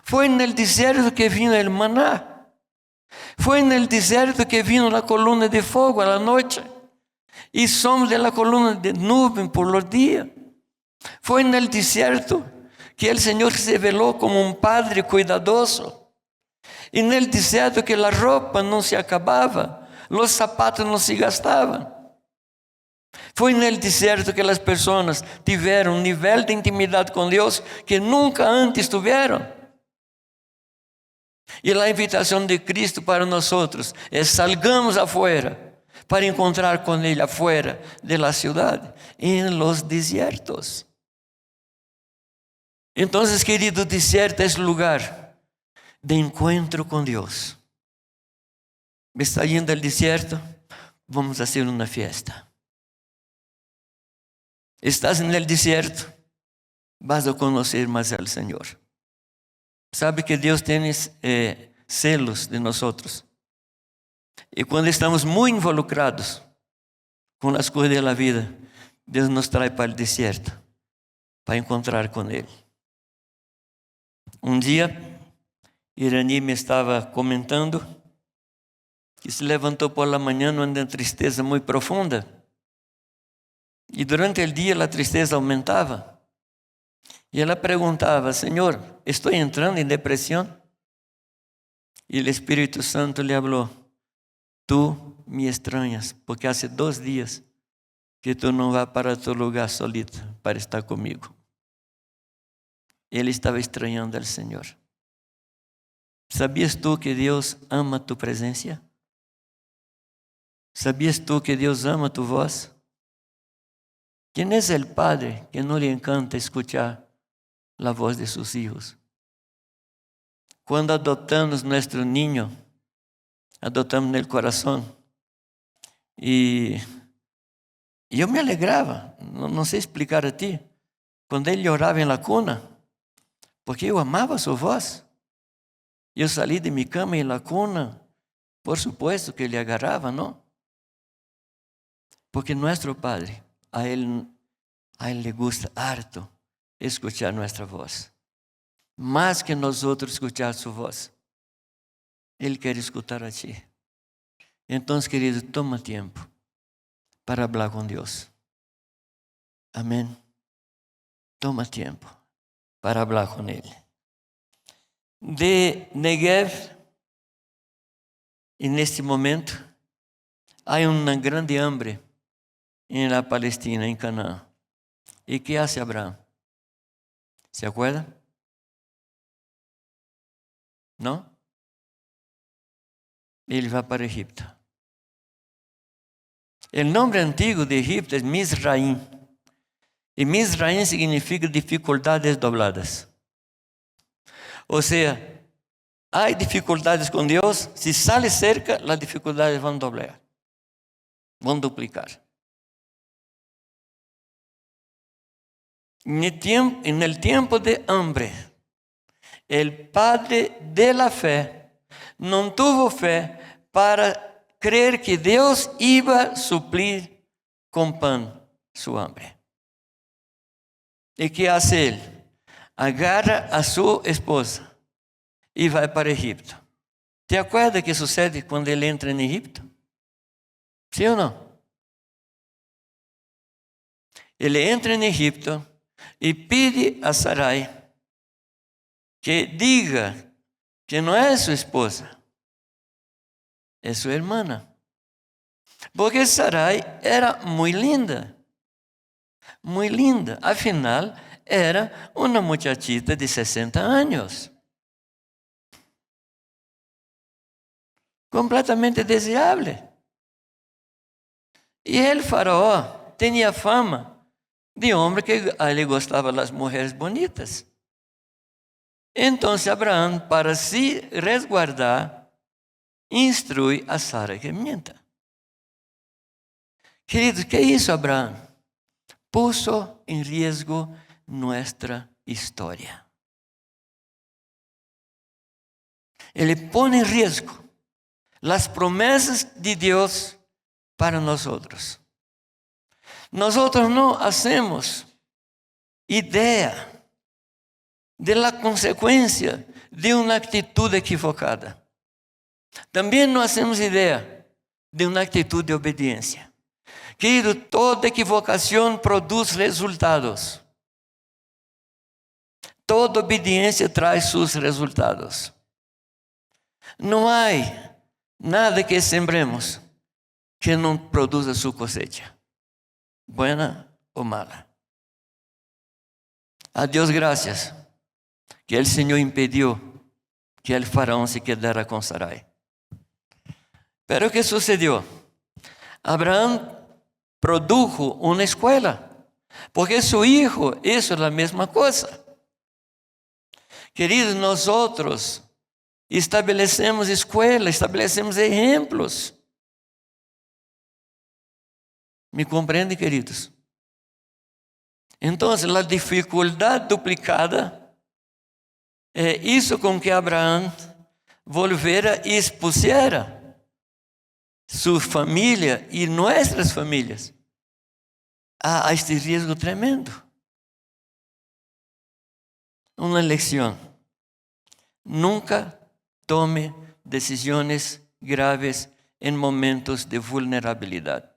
Speaker 2: Fue en el desierto que vino el maná. Fue en el desierto que vino la columna de fuego a la noche. Y somos de la columna de nube por los días. Fue en el desierto que el Señor se reveló como un padre cuidadoso. En el desierto que la ropa no se acababa, los zapatos no se gastaban. Fue en el desierto que las personas tuvieron un nivel de intimidad con Dios que nunca antes tuvieron. Y la invitación de Cristo para nosotros es salgamos afuera para encontrar con Él afuera de la ciudad, en los desiertos. Entonces, querido, desierto es lugar de encuentro con Dios. ¿Me está yendo al desierto? Vamos a hacer una fiesta. Estás en el desierto, vas a conocer más al Señor. Sabe que Dios tiene celos de nosotros. Y cuando estamos muy involucrados con las cosas de la vida, Dios nos trae para el desierto, para encontrar con Él. Un día, Irani me estaba comentando que se levantou por la mañana una tristeza muy profunda. Y durante el día la tristeza aumentaba. Y ella preguntaba, Señor, ¿estoy entrando en depresión? Y el Espíritu Santo le habló, tú me extrañas, porque hace 2 días que tú no vas para tu lugar solito para estar conmigo. Ele estava estranhando al Señor. ¿Sabías tú que Dios ama tu presencia? ¿Sabías tú que Dios ama tu voz? ¿Quién es el padre que no le encanta escuchar la voz de sus hijos? Cuando adoptamos nuestro niño, adoptamos en el corazón. Y yo me alegraba, no sé explicar a ti, cuando él lloraba en la cuna, porque yo amaba su voz. Yo salí de mi cama en la cuna, por supuesto que le agarraba, ¿no? Porque nuestro Padre, a él le gusta harto escuchar nuestra voz. Más que nosotros escuchar su voz. Él quiere escuchar a ti. Entonces, querido, toma tiempo para hablar con Dios. Amén. Toma tiempo para hablar con Él. De Negev, en este momento, hay una grande hambre en la Palestina, en Canaán. ¿Y qué hace Abraham? ¿Se acuerda? ¿No? Él va para Egipto. El nombre antiguo de Egipto es Mizraim. Y Mizraim significa dificultades dobladas. O sea, hay dificultades con Dios. Si sale cerca, las dificultades van a doblar. Van a duplicar. En el tiempo de hambre, el padre de la fe no tuvo fe para creer que Dios iba a suplir con pan su hambre. ¿Y qué hace él? Agarra a su esposa y va para Egipto. ¿Te acuerdas qué sucede cuando él entra en Egipto? ¿Sí o no? Él entra en Egipto y pide a Sarai que diga que no es su esposa, es su hermana. Porque Sarai era muy linda. Muy linda. Afinal, era una muchachita de 60 años. Completamente deseable. Y el faraón tenía fama de hombre que a él le gustaban las mujeres bonitas. Entonces Abraham, para se resguardar, instruye a Sara que mienta. Queridos, ¿qué hizo Abraham? Puso en riesgo nuestra historia. Él pone en riesgo las promesas de Dios para nosotros. Nosotros no hacemos idea de la consecuencia de una actitud equivocada. También no hacemos idea de una actitud de obediencia. Querido, toda equivocación produce resultados. Toda obediencia trae sus resultados. No hay nada que sembremos que no produza su cosecha, buena o mala. A Dios gracias que el Señor impidió que el faraón se quedara con Sarai. Pero ¿qué sucedió? Abraham produjo una escuela, porque su hijo hizo la misma cosa. Queridos, nosotros estabelecemos escuela, estabelecemos ejemplos. ¿Me comprenden, queridos? Entonces, la dificultad duplicada hizo con que Abraham volviera y expusiera su familia y nuestras familias a este riesgo tremendo. Una lección: nunca tome decisiones graves en momentos de vulnerabilidad.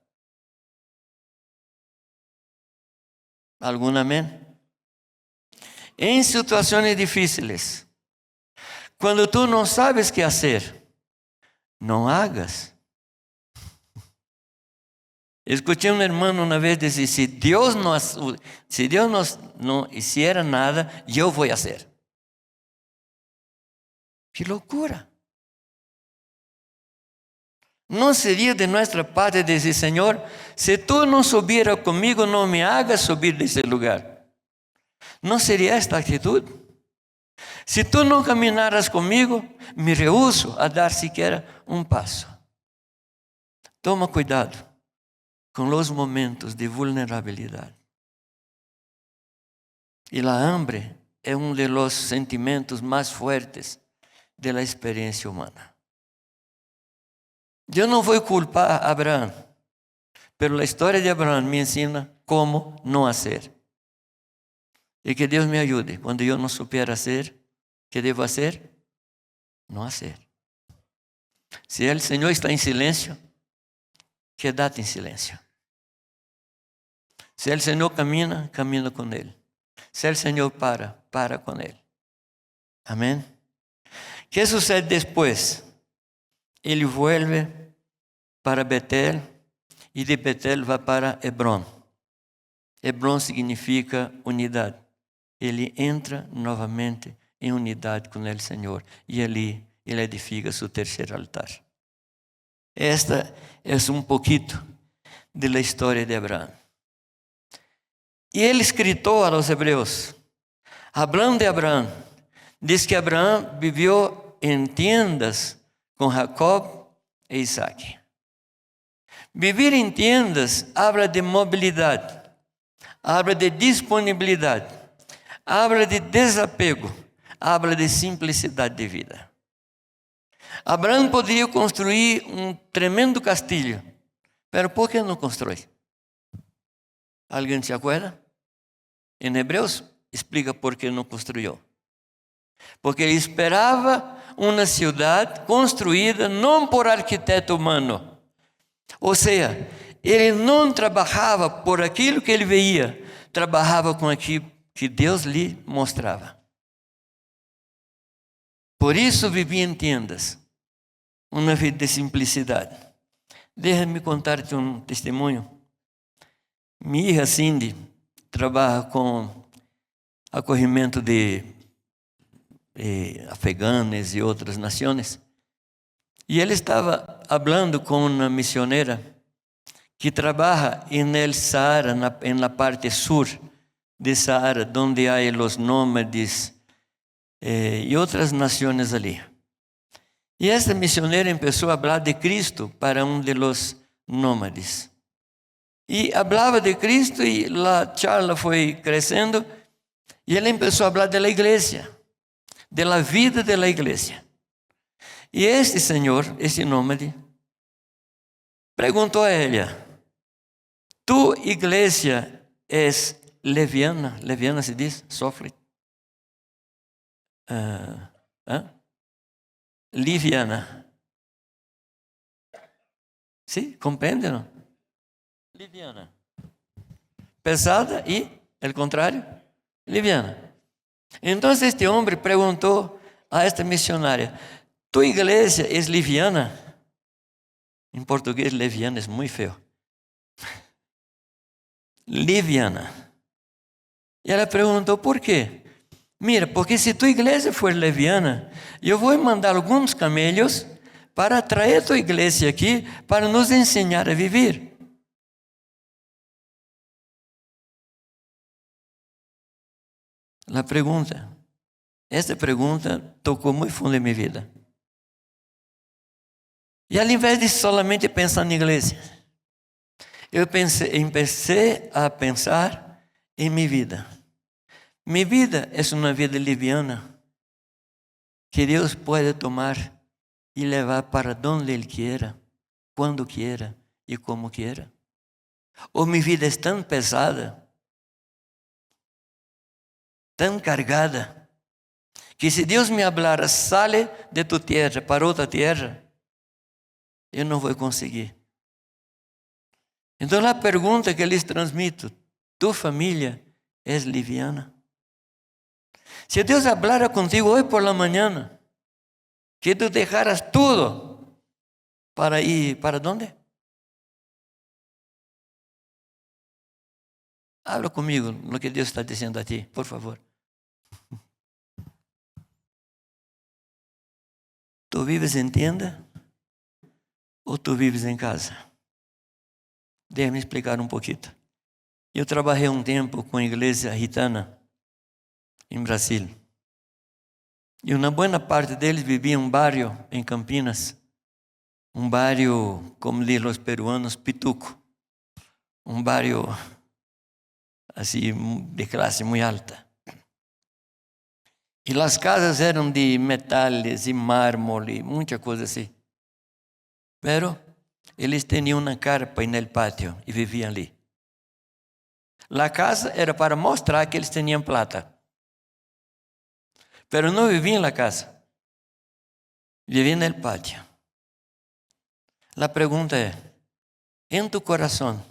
Speaker 2: ¿Algún amén? En situaciones difíciles, cuando tú no sabes qué hacer, no hagas. Escuché a un hermano una vez decir: si Dios no hiciera nada, yo voy a hacer. ¡Qué locura! No sería de nuestra parte decir: Señor, si tú no subieras conmigo, no me hagas subir de ese lugar. No sería esta actitud. Si tú no caminaras conmigo, me rehúso a dar siquiera un paso. Toma cuidado con los momentos de vulnerabilidad. Y la hambre es uno de los sentimientos más fuertes de la experiencia humana. Yo no voy a culpar a Abraham, pero la historia de Abraham me enseña cómo no hacer. Y que Dios me ayude cuando yo no supiera hacer, ¿qué debo hacer? No hacer. Si el Señor está en silencio, quédate en silencio. Si el Señor camina, camina con Él. Si el Señor para con Él. Amén. ¿Qué sucede después? Él vuelve para Betel y de Betel va para Hebrón. Hebrón significa unidad. Ele entra novamente em unidade com o Senhor e ali ele edifica seu terceiro altar. Esta é pouquito da história de Abraão. E ele escritou a los hebreus, hablando de Abraão, diz que Abraão viveu em tiendas com Jacob e Isaac. Vivir em tiendas habla de mobilidade, habla de disponibilidade, habla de desapego, habla de simplicidade de vida. Abraão poderia construir tremendo castilho, mas por que não constrói? Alguém se acuerda? Em Hebreus explica por que não construiu. Porque ele esperava uma cidade construída não por arquiteto humano. Ou seja, ele não trabalhava por aquilo que ele veia, trabalhava com aquilo que Deus lhe mostrava. Por isso vivia em tendas, uma vida de simplicidade. Déjame contarte un testemunho. Mi hija Cindy trabaja con acolhimento de afeganos y otras naciones. Y él estaba hablando con una misionera que trabaja en el Sahara, en la parte sur de Sahara, donde hay los nómades y otras naciones allí. Y esta misionera empezó a hablar de Cristo para uno de los nómades. Y hablaba de Cristo y la charla fue creciendo y él empezó a hablar de la iglesia, de la vida de la iglesia. Y este señor, este nómade, preguntó a ella: ¿tu iglesia es leviana? Leviana se dice, sofre. Liviana. ¿Sí? ¿Comprende, no? Liviana. Pesada y el contrario, liviana. Entonces este hombre preguntó a esta misionaria: ¿tu iglesia es liviana? En portugués, leviana es muy feo. Liviana. Y ella preguntó: ¿por qué? Mira, porque si tu iglesia for leviana, eu vou mandar alguns camellos para traer tu iglesia aqui para nos ensinar a viver. Esta pergunta tocou muito fundo em minha vida. E ao invés de solamente pensar na igreja, eu empecé a pensar em minha vida. Mi vida es una vida liviana que Dios puede tomar y llevar para donde Él quiera, cuando quiera y como quiera. O mi vida es tan pesada, tan cargada, que si Dios me hablara: sale de tu tierra para otra tierra, yo no voy a conseguir. Entonces la pregunta que les transmito: ¿tu familia es liviana? Si Dios hablara contigo hoy por la mañana, que tú dejaras todo para ir, ¿para dónde? Habla conmigo lo que Dios está diciendo a ti, por favor. ¿Tú vives en tienda o tú vives en casa? Déjame explicar un poquito. Yo trabajé un tiempo con iglesia gitana en Brasil. Y una buena parte de ellos vivía en un barrio en Campinas. Un barrio, como dicen los peruanos, pituco. Un barrio así de clase muy alta. Y las casas eran de metales y mármol y muchas cosas así. Pero ellos tenían una carpa en el patio y vivían allí. La casa era para mostrar que ellos tenían plata. Pero no vivían en la casa. Vivían en el patio. La pregunta es: en tu corazón,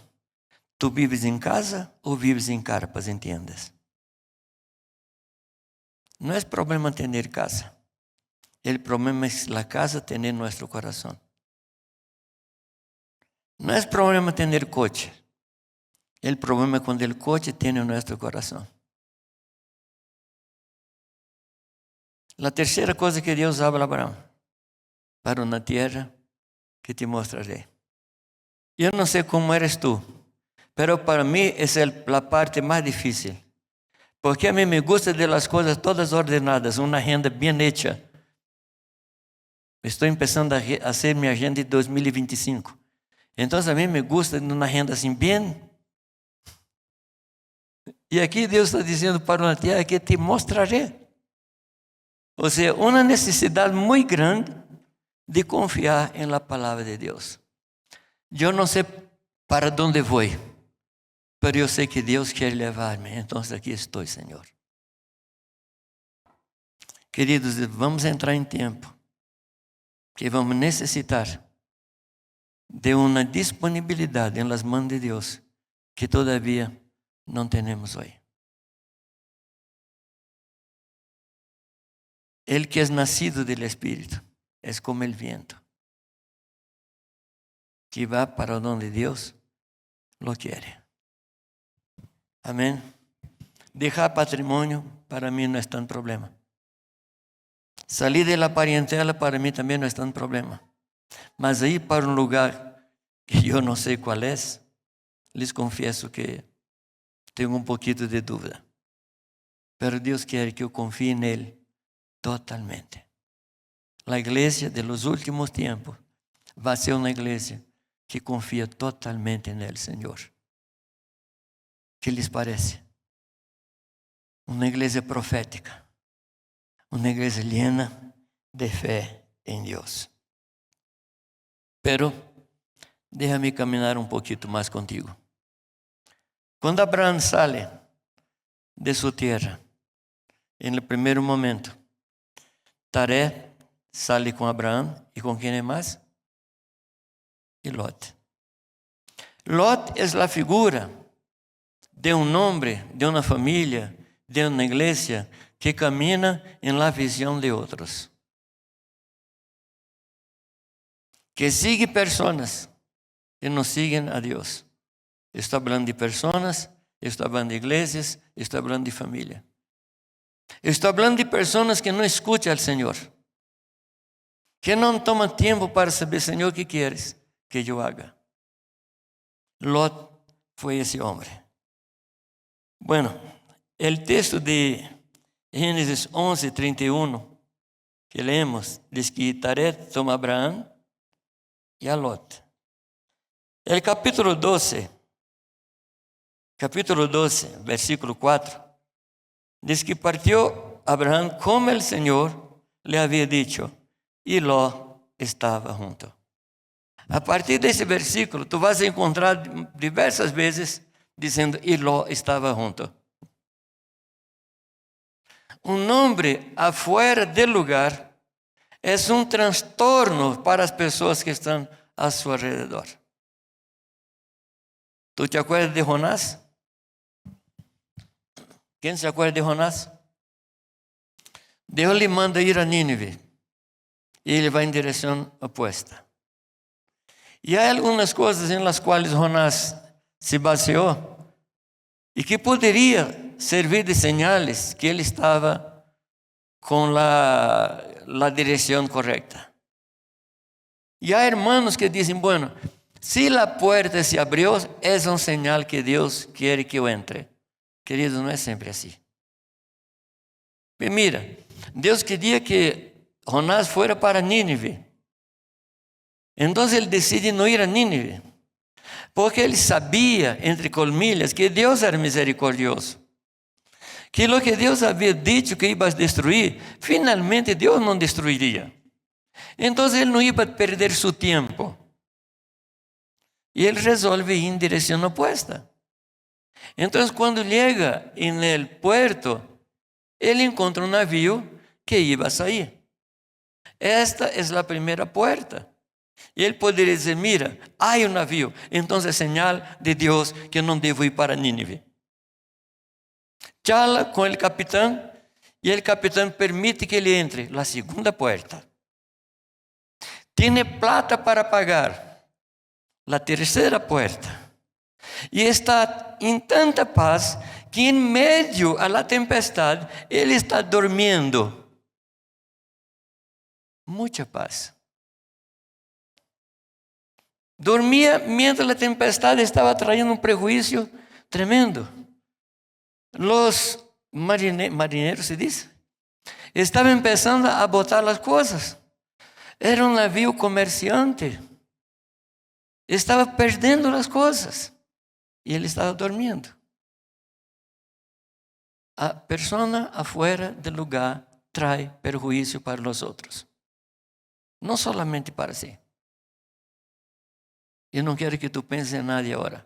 Speaker 2: ¿tú vives en casa o vives en carpas, en tiendas? No es problema tener casa. El problema es la casa tener nuestro corazón. No es problema tener coche. El problema es cuando el coche tiene nuestro corazón. La tercera cosa que Dios habla a Abraham: para una tierra que te mostraré. Yo no sé cómo eres tú, pero para mí es la parte más difícil. Porque a mí me gusta de las cosas todas ordenadas, una agenda bien hecha. Estoy empezando a hacer mi agenda de 2025. Entonces a mí me gusta una agenda así bien. Y aquí Dios está diciendo: para una tierra que te mostraré. O sea, una necesidad muy grande de confiar en la palabra de Dios. Yo no sé para dónde voy, pero yo sé que Dios quiere llevarme. Entonces aquí estoy, Señor. Queridos, vamos a entrar en tiempo que vamos a necesitar de una disponibilidad en las manos de Dios que todavía no tenemos hoy. El que es nacido del Espíritu es como el viento, que va para donde Dios lo quiere. Amén. Dejar patrimonio para mí no es tan problema. Salir de la parentela para mí también no es tan problema. Mas ir para un lugar que yo no sé cuál es, les confieso que tengo un poquito de duda. Pero Dios quiere que yo confíe en Él totalmente. La iglesia de los últimos tiempos va a ser una iglesia que confía totalmente en el Señor. ¿Qué les parece? Una iglesia profética. Una iglesia llena de fe en Dios. Pero déjame caminar un poquito más contigo. Cuando Abraham sale de su tierra, en el primer momento, Taré sale con Abraham y con quién más? Y Lot. Lot es la figura de un hombre, de una familia, de una iglesia que camina en la visión de otros. Que sigue personas que no siguen a Dios. Estoy hablando de personas, estoy hablando de iglesias, estoy hablando de familia. Estoy hablando de personas que no escuchan al Señor. Que no toman tiempo para saber, Señor, ¿qué quieres que yo haga? Lot fue ese hombre. Bueno, el texto de Génesis 11:31 que leemos, dice que Taré toma a Abraham y a Lot. El capítulo 12, versículo 4, dice que partió Abraham como el Señor le había dicho, y Lot estaba junto. A partir de ese versículo, tú vas a encontrar diversas veces diciendo, y Lot estaba junto. Un hombre afuera del lugar es un trastorno para las personas que están a su alrededor. ¿Tú te acuerdas de Jonás? ¿Quién se acuerda de Jonás? Dios le manda ir a Nínive y él va en dirección opuesta. Y hay algunas cosas en las cuales Jonás se baseó y que podría servir de señales que él estaba con la dirección correcta. Y hay hermanos que dicen, bueno, si la puerta se abrió, es una señal que Dios quiere que yo entre. Queridos, no es siempre así. Y mira, Dios quería que Jonás fuera para Nínive. Entonces él decide no ir a Nínive. Porque él sabía, entre comillas, que Dios era misericordioso. Que lo que Dios había dicho que iba a destruir, finalmente Dios no destruiría. Entonces él no iba a perder su tiempo. Y él resuelve ir en dirección opuesta. Entonces cuando llega en el puerto, él encontra un navío que iba a salir. Esta es la primera puerta. Y él podría decir, mira, hay un navío. Entonces señal de Dios que no debo ir para Nínive. Charla con el capitán y el capitán permite que él entre la segunda puerta. Tiene plata para pagar la tercera puerta. Y está en tanta paz que en medio a la tempestad él está durmiendo. Mucha paz. Dormía mientras la tempestad estaba trayendo un prejuicio tremendo. Los marineros, se dice, estaban empezando a botar las cosas. Era un navío comerciante. Estaba perdiendo las cosas. Y él estaba durmiendo. A persona afuera del lugar trae perjuicio para los otros. No solamente para sí. Eu não quero que tu penses em nadie agora.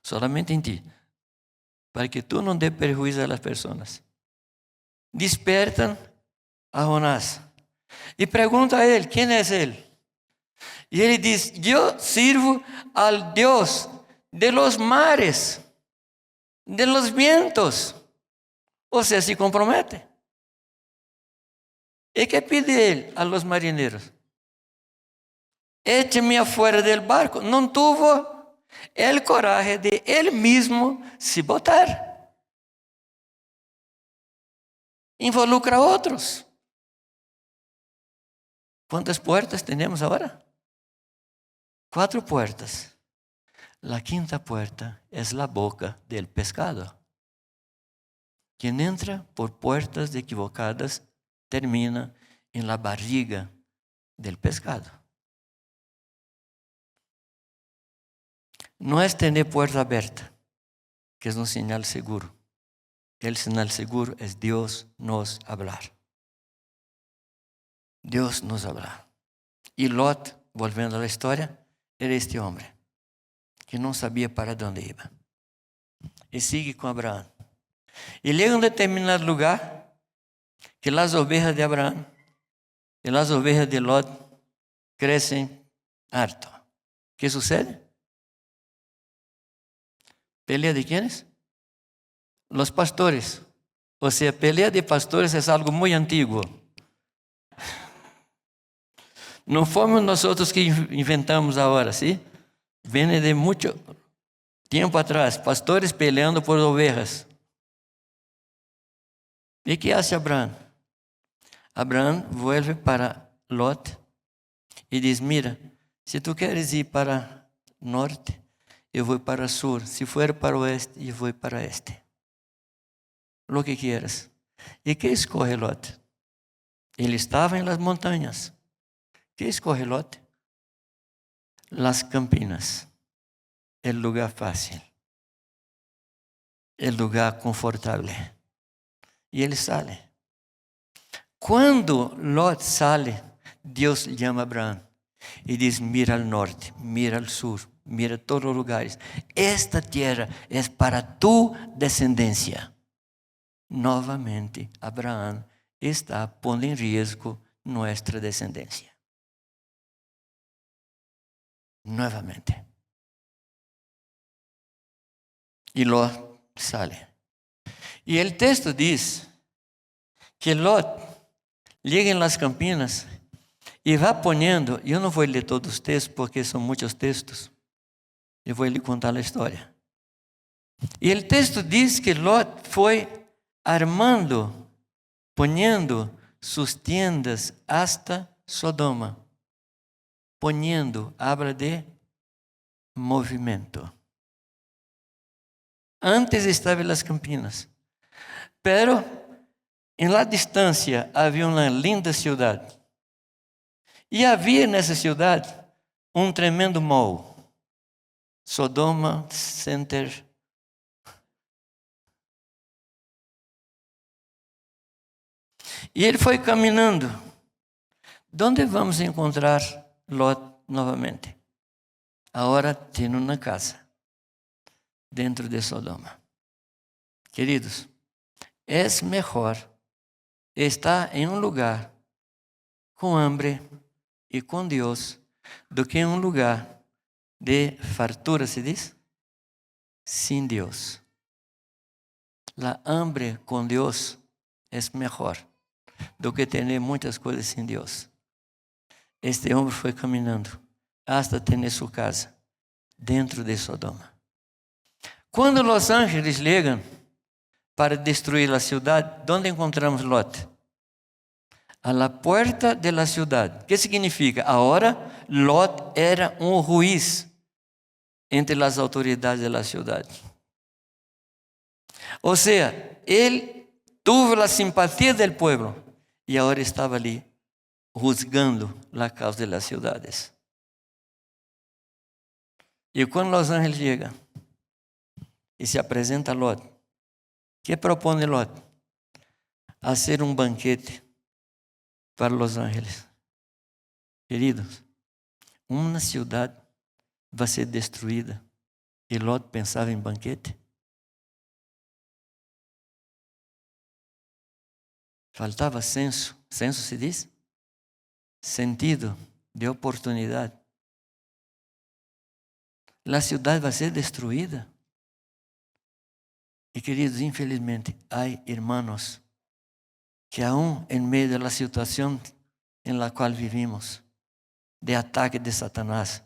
Speaker 2: Solamente em ti. Para que tu não dê prejuízo às pessoas. Despertam a Jonás. E pergunta a ele, quem é ele? E ele diz, eu sirvo al Deus de los mares, de los vientos. Ou seja, se compromete. E que pide ele a los marineros? écheme afuera del barco. No tuvo el coraje de él mismo se botar. Involucra a otros. ¿Cuántas puertas tenemos ahora? 4 puertas. La quinta puerta es la boca del pescado. Quien entra por puertas equivocadas termina en la barriga del pescado. No es tener puerta abierta, que es un señal seguro. El señal seguro es Dios nos hablar. Dios nos habla. Y Lot, volviendo a la historia, era este hombre que no sabía para dónde iba. Y sigue con Abraham. Y llega a un determinado lugar que las ovejas de Abraham y las ovejas de Lot crecen harto. ¿Qué sucede? ¿Pelea de quiénes? Los pastores. O sea, pelea de pastores es algo muy antiguo. No fomos nosotros que inventamos ahora, ¿sí? Viene de mucho tiempo atrás, pastores peleando por ovejas. ¿Y qué hace Abraham? Abraham vuelve para Lot y dice, mira, si tú quieres ir para norte, yo voy para sur. Si fuera para oeste, yo voy para este. Lo que quieras. ¿Y qué escoge Lot? Él estaba en las montañas. ¿Qué escoge Lot? Las campinas. El lugar fácil. El lugar confortable. Y él sale. Cuando Lot sale, Dios llama a Abraham y dice, mira al norte, mira al sur, mira todos los lugares. Esta tierra es para tu descendencia. Novamente, Abraham está poniendo en riesgo nuestra descendencia. Nuevamente. Y Lot sale. Y el texto dice que Lot llega en las campinas y va poniendo, yo no voy a leer todos los textos porque son muchos textos, yo voy a contar la historia. Y el texto dice que Lot fue armando, poniendo sus tiendas hasta Sodoma. Poniendo, habla de movimiento. Antes estaba en las campinas, pero en la distancia había una linda ciudad. Y había en esa ciudad un tremendo mall. Sodoma Center. Y él fue caminando. ¿Dónde vamos a encontrar Lot novamente? Ahora tiene una casa dentro de Sodoma. Queridos, es mejor estar en un lugar con hambre y con Dios do que en un lugar de fartura, ¿se dice? Sin Dios. La hambre con Dios es mejor do que tener muchas cosas sin Dios. Este hombre fue caminando hasta tener su casa dentro de Sodoma. Cuando los ángeles llegan para destruir la ciudad, ¿dónde encontramos Lot? A la puerta de la ciudad. ¿Qué significa? Ahora Lot era un juez entre las autoridades de la ciudad. O sea, él tuvo la simpatía del pueblo y ahora estaba allí juzgando la causa de las ciudades. Y cuando los ángeles llegan y se presenta a Lot, ¿qué propone Lot? Hacer un banquete para los ángeles. Queridos, una ciudad va a ser destruida y Lot pensaba en banquete. Faltaba senso se dice, sentido de oportunidad. La ciudad va a ser destruida. Y queridos, infelizmente, hay hermanos que aún en medio de la situación en la cual vivimos, de ataque de Satanás,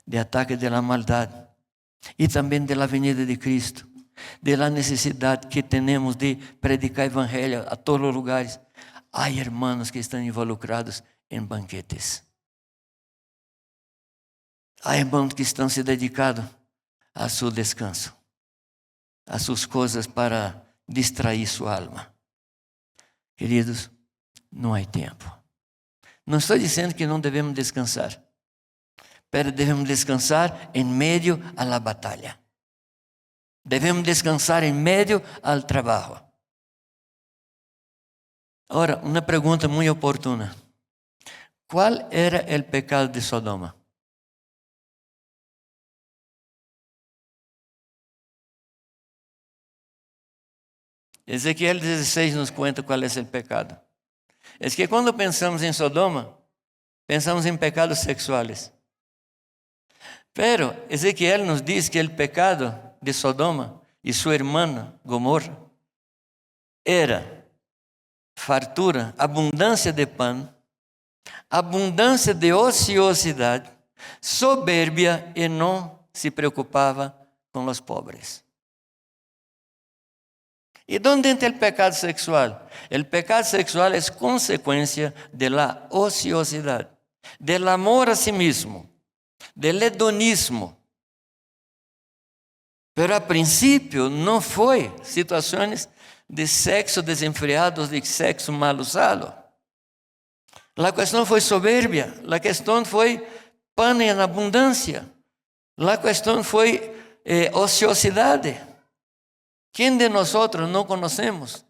Speaker 2: de ataque de la maldad y también de la venida de Cristo, de la necesidad que tenemos de predicar evangelio a todos los lugares. Hay hermanos que están involucrados en banquetes. Hay hermanos que estão se dedicando a su descanso, a sus cosas para distrair su alma. Queridos, não há tempo. Não estou dizendo que não devemos descansar, pero devemos descansar em meio a la batalha. Devemos descansar em meio ao trabalho. Agora, uma pergunta muito oportuna. Qual era o pecado de Sodoma? Ezequiel 16 nos conta qual é o pecado. É que quando pensamos em Sodoma, pensamos em pecados sexuais. Pero Ezequiel nos diz que o pecado de Sodoma e sua irmã Gomorra era fartura, abundância de pão, abundância de ociosidade, soberbia e não se preocupava com os pobres. ¿Y dónde entra el pecado sexual? El pecado sexual es consecuencia de la ociosidad, del amor a sí mismo, del hedonismo. Pero a principio no fue situaciones de sexo desenfreado, de sexo mal usado. La cuestión fue soberbia, la cuestión fue pan en abundancia, la cuestión fue ociosidad. ¿Quién de nosotros no conocemos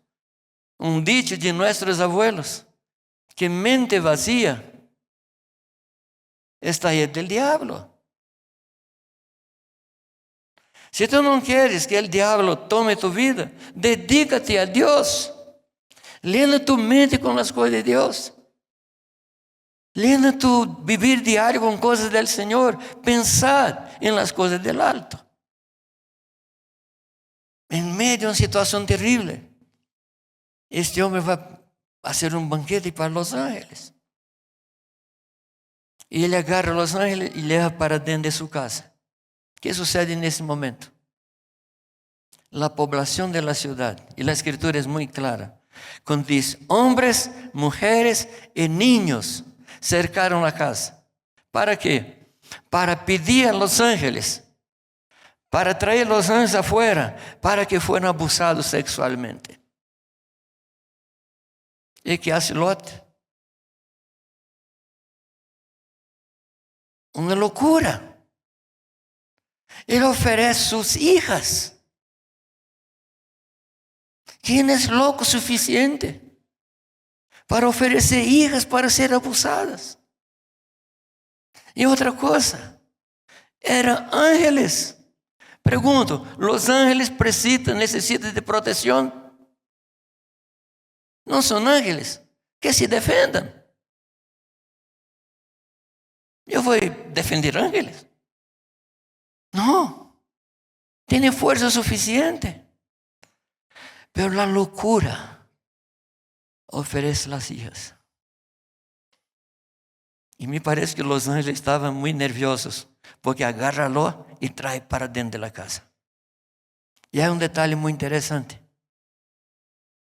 Speaker 2: un dicho de nuestros abuelos? Que mente vacía está llena del diablo. Si tú no quieres que el diablo tome tu vida, dedícate a Dios. Llena tu mente con las cosas de Dios. Llena tu vivir diario con cosas del Señor. Pensad en las cosas del alto. En medio de una situación terrible, este hombre va a hacer un banquete para Los Ángeles. Y él agarra a Los Ángeles y lleva para dentro de su casa. ¿Qué sucede en ese momento? La población de la ciudad, y la escritura es muy clara, cuando dice, hombres, mujeres y niños cercaron la casa. ¿Para qué? Para pedir a los ángeles, para traer los ángeles afuera, para que fueran abusados sexualmente. ¿Y qué hace Lot? Una locura. Él ofrece sus hijas. ¿Quién es loco suficiente para ofrecer hijas para ser abusadas? Y otra cosa, eran ángeles. Pregunto, ¿los ángeles necesitan de protección? No son ángeles que se defendan. Yo voy a defender ángeles. No, tiene fuerza suficiente. Pero la locura ofrece las hijas. Y me parece que los ángeles estaban muy nerviosos, porque agárralo y trae para dentro de la casa. Y hay un detalle muy interesante,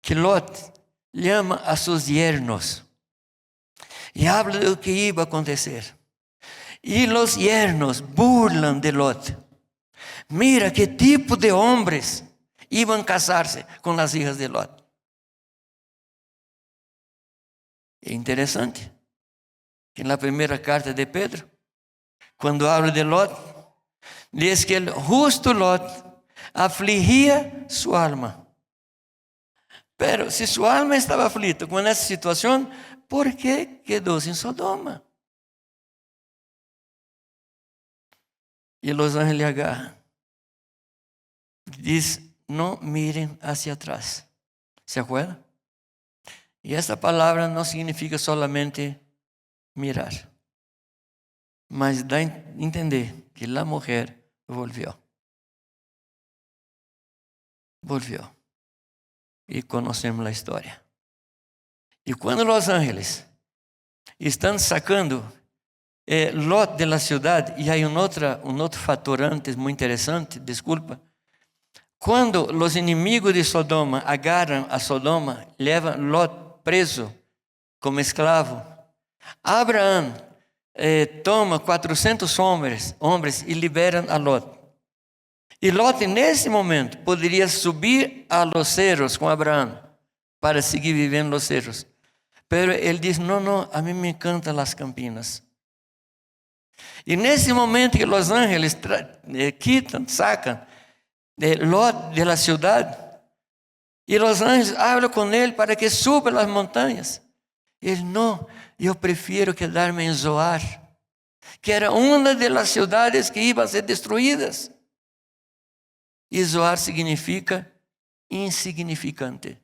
Speaker 2: que Lot llama a sus yernos y habla de lo que iba a acontecer. Y los yernos burlan de Lot. Mira qué tipo de hombres iban a casarse con las hijas de Lot. Es interesante que en la primera carta de Pedro, cuando habla de Lot, dice que el justo Lot afligía su alma. Pero si su alma estaba aflita con esa situación, ¿por qué quedó sin Sodoma? Y los ángeles le agarran. Dice, no miren hacia atrás. ¿Se acuerdan? Y esta palabra no significa solamente mirar, mas da a entender que la mujer volvió. Volvió. Y conocemos la historia. Y cuando los ángeles están sacando Lot de la ciudad, y hay un otro factor antes muy interesante, disculpa. Cuando los enemigos de Sodoma agarran a Sodoma, llevan Lot preso como esclavo. Abraham toma 400 hombres y liberan a Lot. Y Lot en ese momento podría subir a los cerros con Abraham para seguir viviendo en los cerros. Pero él dice, no, a mí me encantan las campinas. Y en ese momento que los ángeles sacan de Lot de la ciudad, y los ángeles hablan con él para que suba las montañas. Él no, yo prefiero quedarme en Zoar, que era una de las ciudades que iban a ser destruidas. Y Zoar significa insignificante.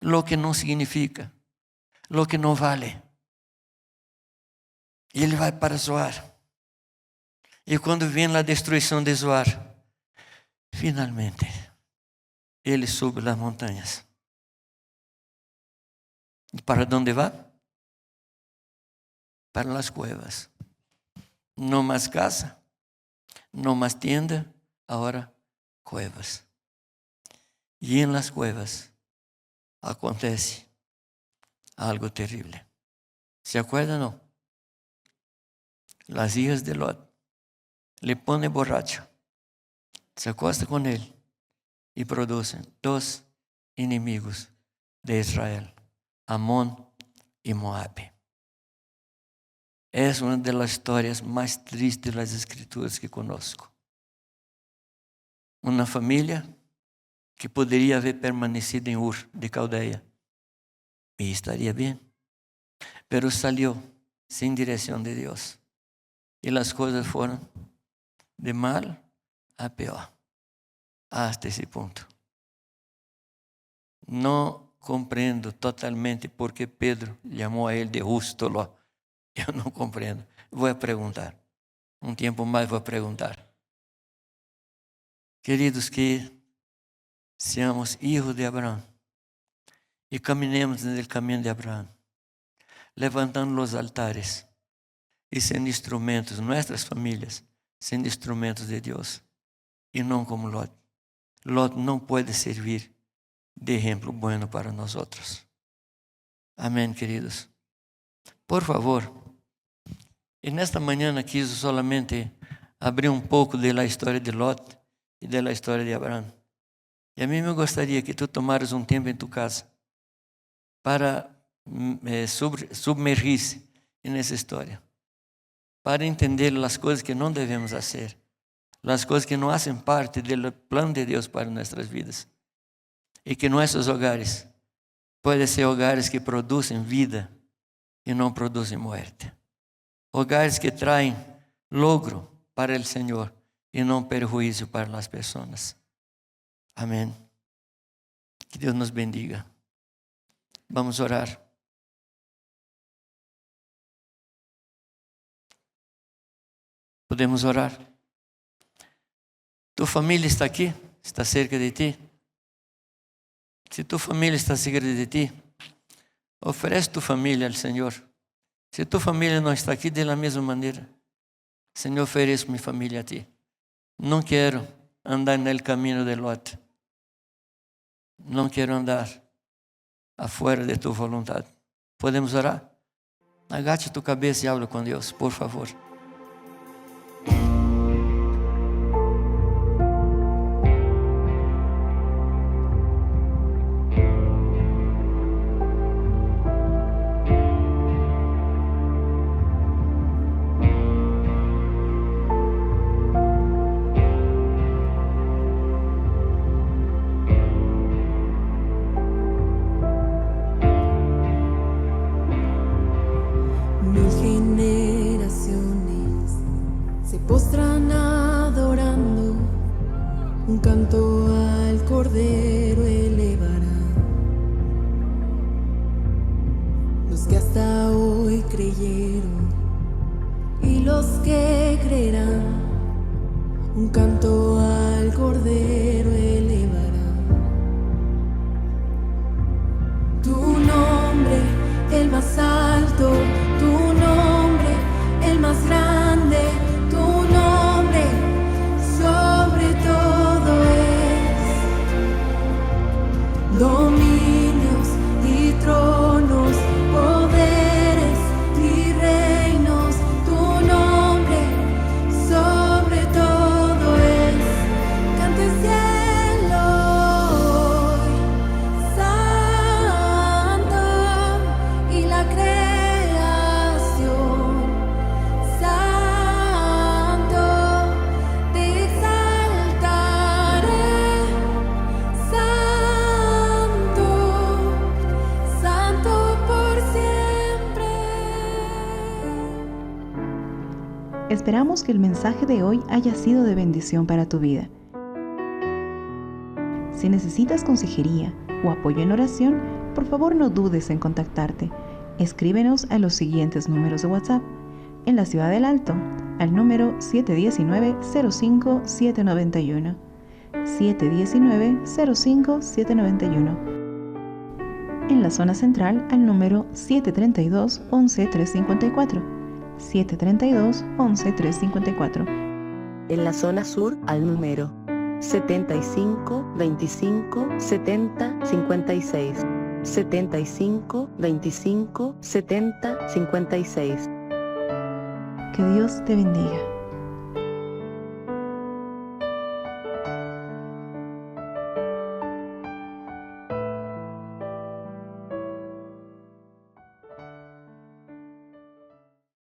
Speaker 2: Lo que no significa, lo que no vale. E ele vai para Zoar. E quando vem a destruição de Zoar, finalmente, ele sube as montanhas. E para onde vai? Para as cuevas. Não mais casa, não mais tienda, agora cuevas. E em las cuevas acontece algo terrível. ¿Se acuerdan o no? Las hijas de Lot le ponen borracho, se acuesta con él y producen 2 enemigos de Israel, Amón y Moab. Es una de las historias más tristes de las escrituras que conozco. Una familia que podría haber permanecido en Ur de Caldea y estaría bien, pero salió sin dirección de Dios. Y las cosas fueron de mal a peor, hasta ese punto. No comprendo totalmente por qué Pedro llamó a él de justo. Yo no comprendo. Voy a preguntar. Un tiempo más voy a preguntar. Queridos, que seamos hijos de Abraham y caminemos en el camino de Abraham, levantando los altares y siendo instrumentos, nuestras familias, siendo instrumentos de Dios, y no como Lot. Lot no puede servir de ejemplo bueno para nosotros. Amén, queridos. Por favor, en esta mañana quise solamente abrir un poco de la historia de Lot y de la historia de Abraham. Y a mí me gustaría que tú tomaras un tiempo en tu casa para sumergirse en esa historia, para entender las cosas que no debemos hacer, las cosas que no hacen parte del plan de Dios para nuestras vidas, y que nuestros hogares pueden ser hogares que producen vida y no producen muerte, hogares que traen logro para el Señor y no perjuicio para las personas. Amén. Que Dios nos bendiga. Vamos a orar. Podemos orar. Tu familia está aquí, está cerca de ti. Si tu familia está cerca de ti, ofrece tu familia al Señor. Si tu familia no está aquí, de la misma manera, Señor, ofrezco mi familia a ti. No quiero andar en el camino de Lot. No quiero andar afuera de tu voluntad. ¿Podemos orar? Agache tu cabeza y habla con Dios, por favor.
Speaker 1: Mil generaciones se postran adorando, un canto al Cordero elevarán. Los que hasta hoy creyeron y los que creerán, un canto al Cordero elevarán. Tu nombre, el más alto, tu nombre dominios y tronos, poderes y reinos, tu nombre sobre todo es. Canta el cielo hoy, santo, y la creación, santo, te exaltaré, santo, santo por siempre.
Speaker 3: Esperamos que el mensaje de hoy haya sido de bendición para tu vida. Si necesitas consejería o apoyo en oración, por favor no dudes en contactarte. Escríbenos a los siguientes números de WhatsApp. En la Ciudad del Alto, al número 719-05-791. 719-05-791. En la zona central, al número 732-11-354. 732-11-354.
Speaker 4: En la zona sur, al número 75 25 70 56. 75 25 70 56.
Speaker 3: Que Dios te bendiga.